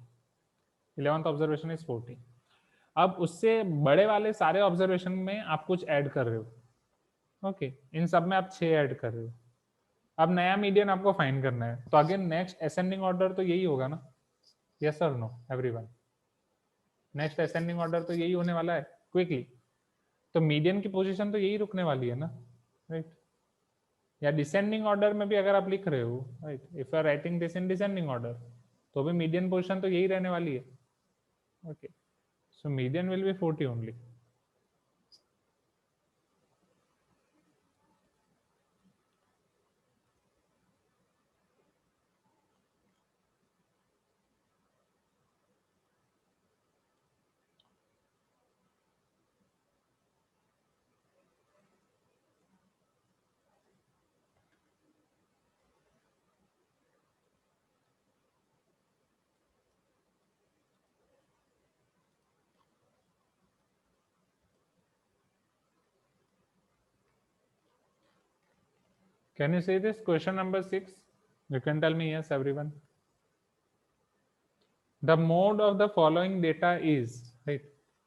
11th observation is 40. अब उससे बड़े वाले सारे ऑब्जर्वेशन में आप कुछ ऐड कर रहे हो, ओके इन सब में आप 6 ऐड कर रहे हो। अब नया मीडियन आपको फाइंड करना है, तो अगेन नेक्स्ट असेंडिंग ऑर्डर तो यही होगा ना, यस और no everyone? Next ascending order तो यही होने वाला है क्विकली। तो मीडियन की पोजीशन तो यही रुकने वाली है ना, राइट? या डिसेंडिंग ऑर्डर में भी अगर आप लिख रहे हो, right, if you are writing this in descending order, तो भी मीडियन पोजीशन तो यही रहने वाली है। Okay, so median will be 40 only. Can you see this question number 6? You can tell me yes, everyone. The mode of the following data is, right?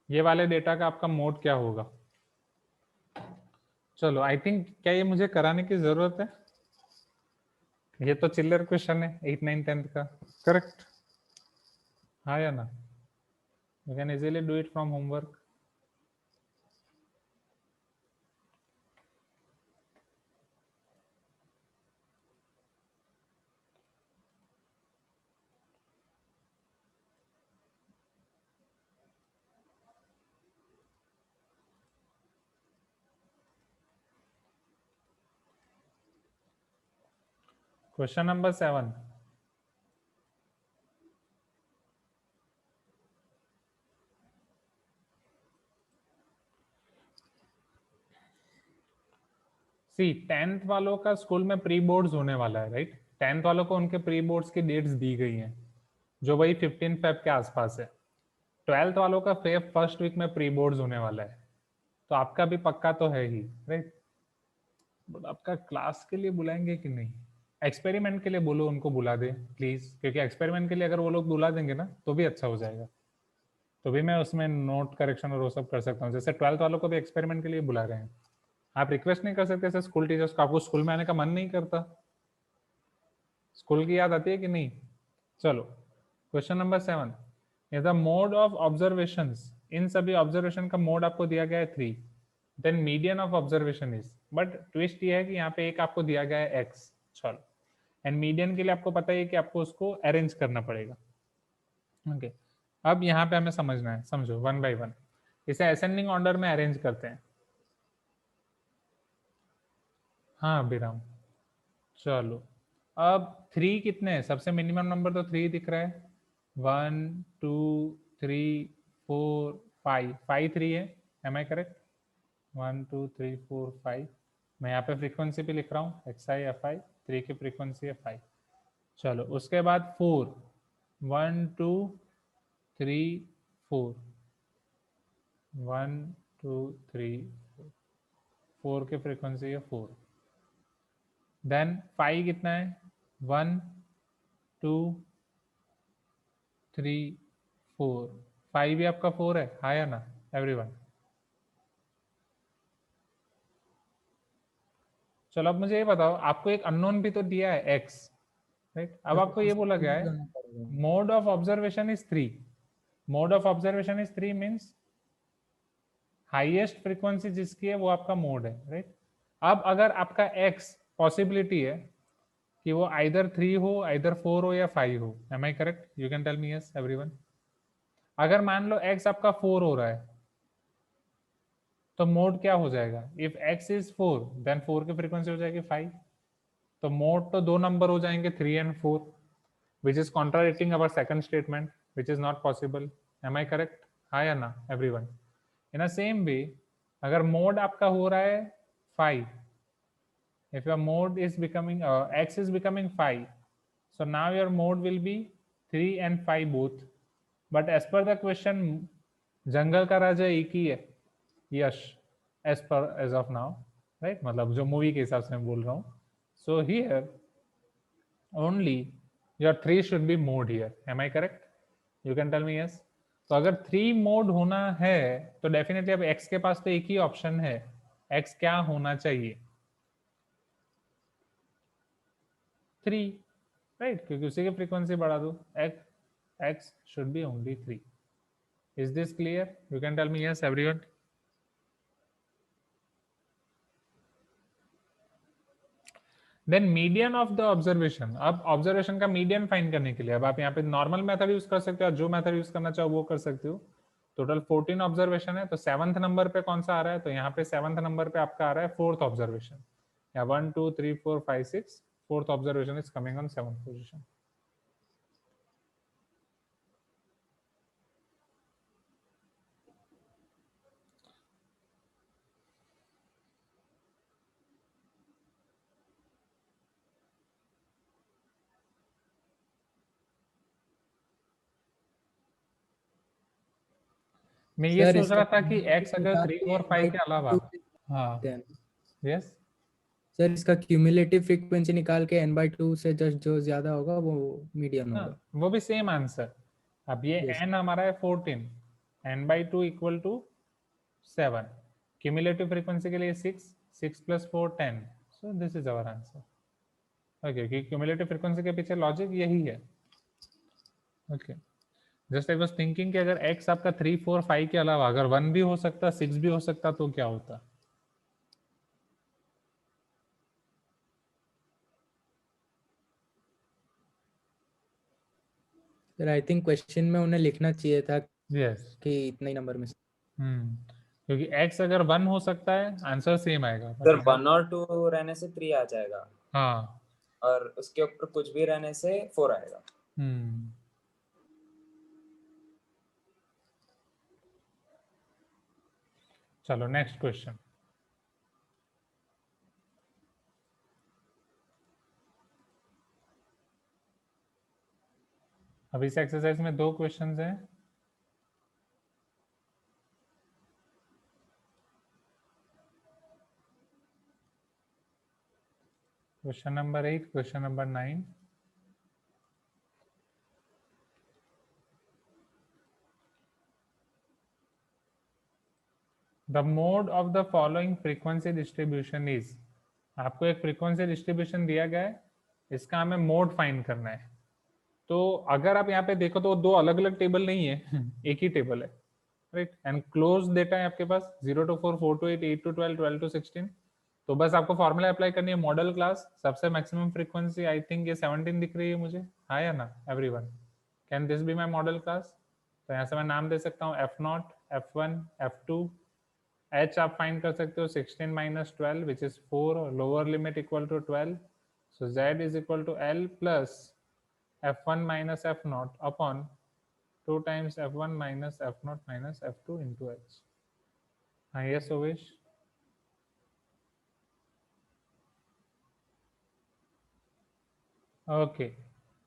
ये वाले data का आपका मोड क्या होगा? चलो आई थिंक क्या ये मुझे कराने की जरूरत है? ये तो चिल्लर क्वेश्चन है 8, 9, 10 का, करेक्ट? हाँ या ना? You can easily do it from homework. Question number 7. C 10th वालों का स्कूल में प्री बोर्ड्स होने वाला है, राइट? 10th वालों को उनके प्री बोर्ड्स की डेट्स दी गई हैं, जो वही 15 फेब के आसपास है। 12th वालों का फेब फर्स्ट वीक में प्री बोर्ड्स होने वाला है, तो आपका भी पक्का तो है ही, राइट? बट आपका क्लास के लिए बुलाएंगे कि नहीं? एक्सपेरिमेंट के लिए बोलो उनको बुला दे प्लीज, क्योंकि एक्सपेरिमेंट के लिए अगर वो लोग बुला देंगे ना तो भी अच्छा हो जाएगा, तो भी मैं उसमें नोट करेक्शन और वो सब कर सकता हूँ। जैसे 12th वालों को भी एक्सपेरिमेंट के लिए बुला रहे हैं, आप रिक्वेस्ट नहीं कर सकते स्कूल टीचर्स को? आपको स्कूल में आने का मन नहीं करता? स्कूल की याद आती है कि नहीं? चलो question number 7 is the mode of observations. इन सभी ऑब्जर्वेशन का मोड आपको दिया गया है 3, then median of observation is, but twist ये है कि यहाँ पे एक आपको दिया गया है x। चलो, एंड मीडियन के लिए आपको पता है कि आपको उसको अरेंज करना पड़ेगा। ओके, अब यहाँ पे हमें समझना है, समझो 1 by 1। इसे असेंडिंग ऑर्डर में अरेंज करते हैं। हाँ अभिराम, चलो अब 3 कितने हैं? सबसे मिनिमम नंबर तो 3 दिख रहा है। 1 2 3 4 5, 5 3 है, एम आई करेक्ट? 1 2 3 4 5। मैं यहाँ पे फ्रीक्वेंसी भी लिख रहा हूँ, एक्स आई एफ आई, 3 की फ्रीक्वेंसी है 5। चलो उसके बाद 4, 1 2 3 4, 1 2 3 4 की फ्रीक्वेंसी है 4। देन 5 कितना है? 1 2 3 4, 5 भी आपका 4 है, हाँ या ना एवरीवन? चलो अब मुझे ये बताओ, आपको एक अननोन भी तो दिया है x, राइट? अब आपको ये बोला गया है mode of observation is 3। Mode of observation is 3 means highest frequency जिसकी है वो आपका मोड है, राइट? अब अगर आपका x पॉसिबिलिटी है कि वो आइदर 3 हो, आइदर 4 हो या 5 हो, am I correct? You can tell me yes everyone. अगर मान लो x आपका 4 हो रहा है, तो मोड क्या हो जाएगा? इफ x इज 4 देन 4 की फ्रीक्वेंसी हो जाएगी 5, तो मोड तो 2 नंबर हो जाएंगे 3 and 4, which is contradicting our second statement, which is not possible. Am I correct? हाँ या ना everyone? In the same way, अगर मोड आपका हो रहा है 5, if your mode is becoming x is becoming 5, so now your mode will be 3 and 5 both, but as per the question जंगल का राजा एक ही है, यश, as per as of now, right? मतलब जो मूवी के हिसाब से मैं बोल रहा हूँ। So here only your 3 should be mode here. Am I correct? You can tell me yes. तो अगर 3 मोड होना है तो डेफिनेटली अब x के पास तो एक ही ऑप्शन है, x क्या होना चाहिए? 3, राइट, क्योंकि उसी की फ्रीक्वेंसी बढ़ा दो, x should be only 3. Is this clear? You can tell me yes, everyone. Then median of the observation. अब ऑब्जर्वेशन का मीडियन फाइंड करने के लिए अब आप यहाँ पे नॉर्मल मेथड यूज कर सकते हो, जो मेथड यूज करना चाहो वो कर सकते हो. टोटल 14 ऑब्जर्वेशन है, तो 7th नंबर पे कौन सा आ रहा है? तो यहाँ पे 7th नंबर पे आपका आ रहा है 4th ऑब्जर्वेशन. या 1 2 3 4 5 6, 4th observation is coming on 7th position. मैं ये सर सोच इसका रहा था कि x अगर 3 और 5 के अलावा, हाँ देन यस, सर इसका क्यूमुलेटिव फ्रीक्वेंसी निकाल के n/2 से जस्ट जो ज्यादा होगा वो मीडियन हाँ होगा. वो भी सेम आंसर. अब ये Yes. n हमारा है 14, n/2 equal to 7. Cumulative frequency के लिए 6 plus 4 10. So this is our answer. Okay, कि क्यूमुलेटिव फ्रीक्वेंसी के पीछे लॉजिक यही है. Okay, just I was thinking कि अगर x आपका 3 4 5 के अलावा अगर 1 भी हो सकता, 6 भी हो सकता, तो क्या होता? सर आई थिंक क्वेश्चन में उन्हें लिखना चाहिए था यस, कि इतने ही नंबर में. क्योंकि x अगर 1 हो सकता है, आंसर सेम आएगा. सर 1 और 2 रहने से 3 आ जाएगा, हाँ. और उसके ऊपर कुछ भी रहने से 4 आएगा. चलो नेक्स्ट क्वेश्चन. अब इस एक्सरसाइज में 2 क्वेश्चंस हैं. Question number 8, question number 9. The mode of the following frequency distribution is. आपको एक फ्रीक्वेंसी डिस्ट्रीब्यूशन दिया गया है, इसका हमें मोड फाइंड करना है. तो अगर आप यहाँ पे देखो तो 2 अलग अलग टेबल नहीं है एक ही टेबल है, राइट. एंड क्लोज डेटा है आपके पास 0 to 4 4 to 8 8 to 12 12 to 16. तो बस आपको फॉर्मूला अप्लाई करनी है. मॉडल क्लास सबसे मैक्सिमम फ्रीक्वेंसी आई थिंक ये 17 दिख रही है मुझे, हाँ या ना everyone? Can this be my model class? तो यहाँ से मैं नाम दे सकता हूँ f0, f1, f2. h आप फाइंड कर सकते हो 16 minus 12 which is 4, lower limit equal to 12. so z is equal to l plus f1 minus f0 upon 2 times f1 minus f0 minus f2 into h. हाँ yes Ovesh. Okay,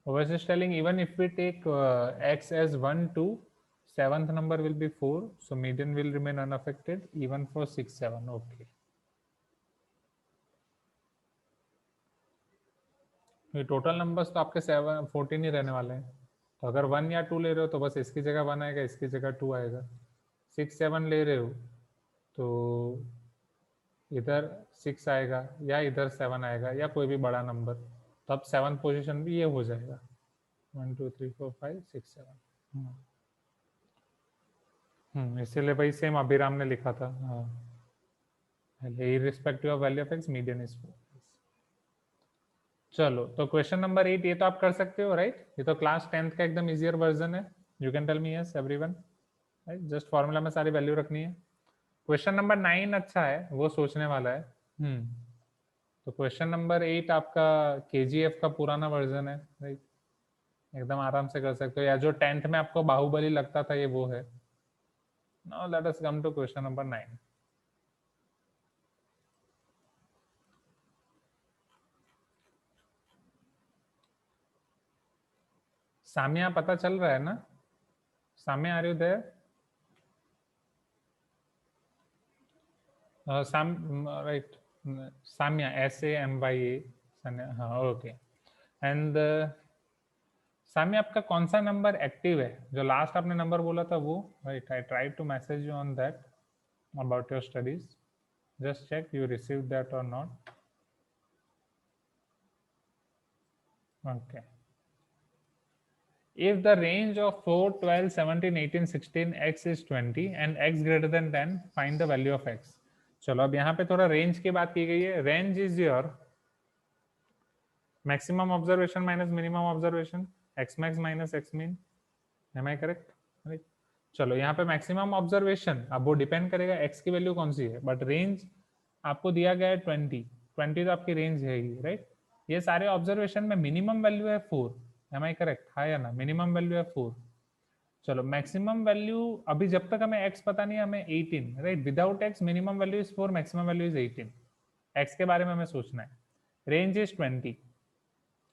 Ovesh is telling even if we take x as 1 2, 7th number will be 4, so median will remain unaffected even for 6 7. Okay, ये total numbers तो आपके 14 ही रहने वाले हैं. तो अगर 1 या 2 ले रहे हो तो बस इसकी जगह 1 आएगा, इसकी जगह 2 आएगा. 6 7 ले रहे हो तो इधर 6 आएगा या इधर 7 आएगा या कोई भी बड़ा नंबर. तो अब 7th पोजीशन भी ये हो जाएगा 1 2 3 4 5 6 7. इसीलिए भाई सेम अभिराम ने लिखा था. हाँ, irrespective of value of x median is 4. चलो, तो क्वेश्चन नंबर 8 ये तो आप कर सकते हो, राइट. ये तो क्लास 10th का एकदम इजियर वर्जन है. You can tell me yes everyone, right. Just formula में सारी वैल्यू रखनी है. क्वेश्चन नंबर 9 अच्छा है, वो सोचने वाला है. तो क्वेश्चन नंबर 8 आपका KGF का पुराना वर्जन है, राइट. एकदम आराम से कर सकते हो, या जो 10th में आपको बाहुबली लगता था ये वो है. Now let us come to question number 9. Samya पता चल रहा है ना? Samya are you there? Right, Samya SAMYA. हाँ ओके. एंड साम्या आपका कौन सा नंबर एक्टिव है? जो लास्ट आपने नंबर बोला था वो, right. I try to message you on that about your studies. just check you received that or not. Okay. If the range of 4, 12, 17, 18, 16, x is 20 and x greater than 10, find the value of x. चलो अब यहाँ पे थोड़ा range की बात की गई है. Range is your maximum observation minus minimum observation, x max minus x min. Am I correct? Right. चलो यहाँ पे मैक्सिमम ऑब्जर्वेशन, अब वो डिपेंड करेगा x की वैल्यू कौन सी है, बट रेंज आपको दिया गया है 20 तो आपकी रेंज है ही, राइट. ये सारे ऑब्जर्वेशन में मिनिमम वैल्यू है 4. Am I correct? हाँ या ना, मिनिमम वैल्यू है 4. चलो मैक्सिमम वैल्यू अभी जब तक हमें x पता नहीं है, हमें 18, right. Without x minimum value is 4, maximum value is 18. x के बारे में हमें सोचना है. Range is 20.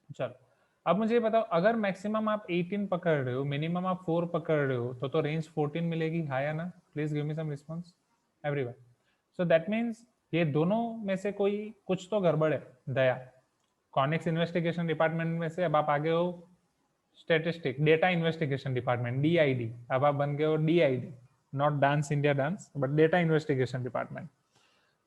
चलो अब मुझे बताओ, अगर मैक्सिमम आप 18 पकड़ रहे हो, मिनिमम आप 4 पकड़ रहे हो, तो रेंज 14 मिलेगी. हाँ या ना? Please give me some response everyone. So that means ये दोनों में से कोई कुछ तो गड़बड़ है. दया, कॉनिक्स इन्वेस्टिगेशन डिपार्टमेंट में से अब आप आगे हो statistic data investigation department, DID. अब आप बन गए हो DID, not dance India dance, but data investigation department.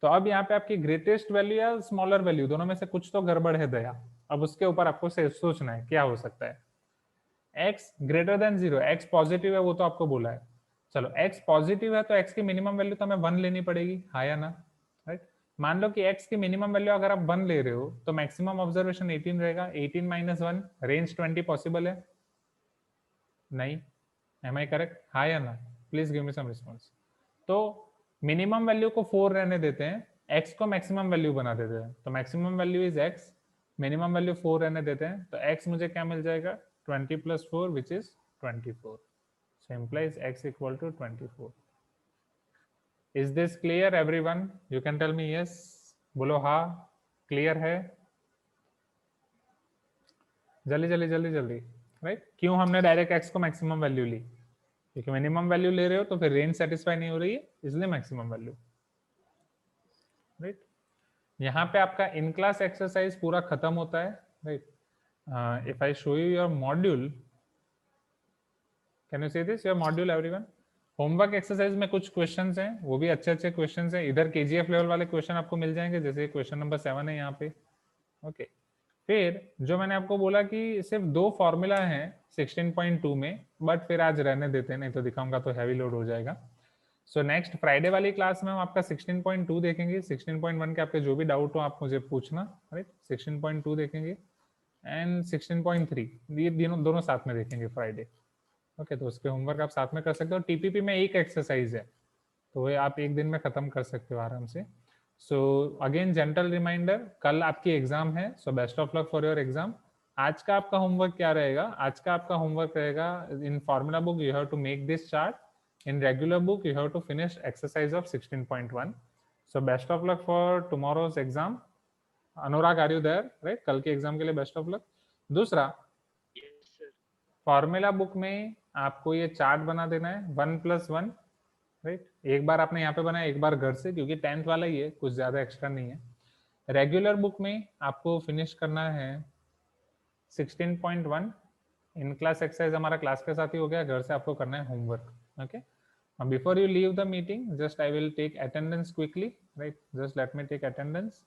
तो अब यहाँ पे आपकी ग्रेटेस्ट वैल्यू या स्मॉलर वैल्यू, दोनों में से कुछ तो गड़बड़ है दया. अब उसके ऊपर आपको सोचना है क्या हो सकता है. x greater than 0, x positive है वो तो आपको बोला है. चलो x पॉजिटिव है तो x की मिनिमम वैल्यू तो हमें 1 लेनी पड़ेगी. हाँ या ना? राइट. मान लो कि x की मिनिमम वैल्यू अगर आप 1 ले रहे हो तो मैक्सिमम ऑब्जर्वेशन 18 रहेगा. 18 माइनस 1, रेंज 20 पॉसिबल है? नहीं. Am I correct? हाँ या ना? Please give me some response. तो मिनिमम वैल्यू को 4 रहने देते हैं, x को मैक्सिमम वैल्यू बना देते हैं. तो maximum value is x, minimum value 4 रहने देते हैं. तो x मुझे क्या मिल जाएगा? 20 plus 4 which is 24. So implies x equal to 24. Is this clear everyone? You can tell me yes. बोलो हाँ, क्लियर है? जल्दी जल्दी जल्दी जल्दी, राइट. क्यों हमने डायरेक्ट x को मैक्सिमम वैल्यू ली? क्योंकि मिनिमम वैल्यू ले रहे हो तो फिर रेंज सेटिस्फाई नहीं हो रही है, इसलिए मैक्सिमम वैल्यू, राइट. यहाँ पे आपका इन क्लास एक्सरसाइज पूरा खत्म होता है, right. If I show you your module, can you see this? Your module everyone. Homework exercise में कुछ क्वेश्चंस हैं, वो भी अच्छे अच्छे क्वेश्चंस हैं. इधर KGF लेवल वाले क्वेश्चन आपको मिल जाएंगे, जैसे क्वेश्चन नंबर 7 है यहाँ पे. ओके. फिर जो मैंने आपको बोला कि सिर्फ 2 फॉर्मूला हैं 16.2 में, बट फिर आज रहने देते हैं, नहीं तो दिखाऊंगा तो हैवी लोड हो जाएगा. सो नेक्स्ट फ्राइडे वाली क्लास में हम आपका 16.2 देखेंगे. 16.1 के आपके जो भी डाउट हो आप मुझे पूछना, राइट. 16.2 देखेंगे एंड 16.3 ये दोनों साथ में देखेंगे फ्राइडे. ओके. तो उसके होमवर्क आप साथ में कर सकते हो. TPP में एक एक्सरसाइज है तो वो आप एक दिन में खत्म कर सकते हो आराम से. सो अगेन जेंटल रिमाइंडर, कल आपकी एग्जाम है, so best of luck for your exam. आज का आपका होमवर्क क्या रहेगा? आज का आपका होमवर्क रहेगा, in formula book you have to make this chart, in regular book you have to finish exercise of 16.1. so best of luck for tomorrow's exam. Anurag, are you there? Right. कल के exam के लिए best of luck. दूसरा, formula book में आपको ये chart बना देना है 1+1, राइट. एक बार आपने यहाँ पे बनाया, एक बार घर से, क्योंकि 10th वाला ही है, कुछ ज्यादा एक्स्ट्रा नहीं है. रेगुलर बुक में आपको फिनिश करना है 16.1. इन क्लास एक्सरसाइज हमारा क्लास के साथ ही हो गया, घर से आपको करना है homework. Okay. Before you leave the meeting, just I will take attendance quickly, right? Just let me take attendance.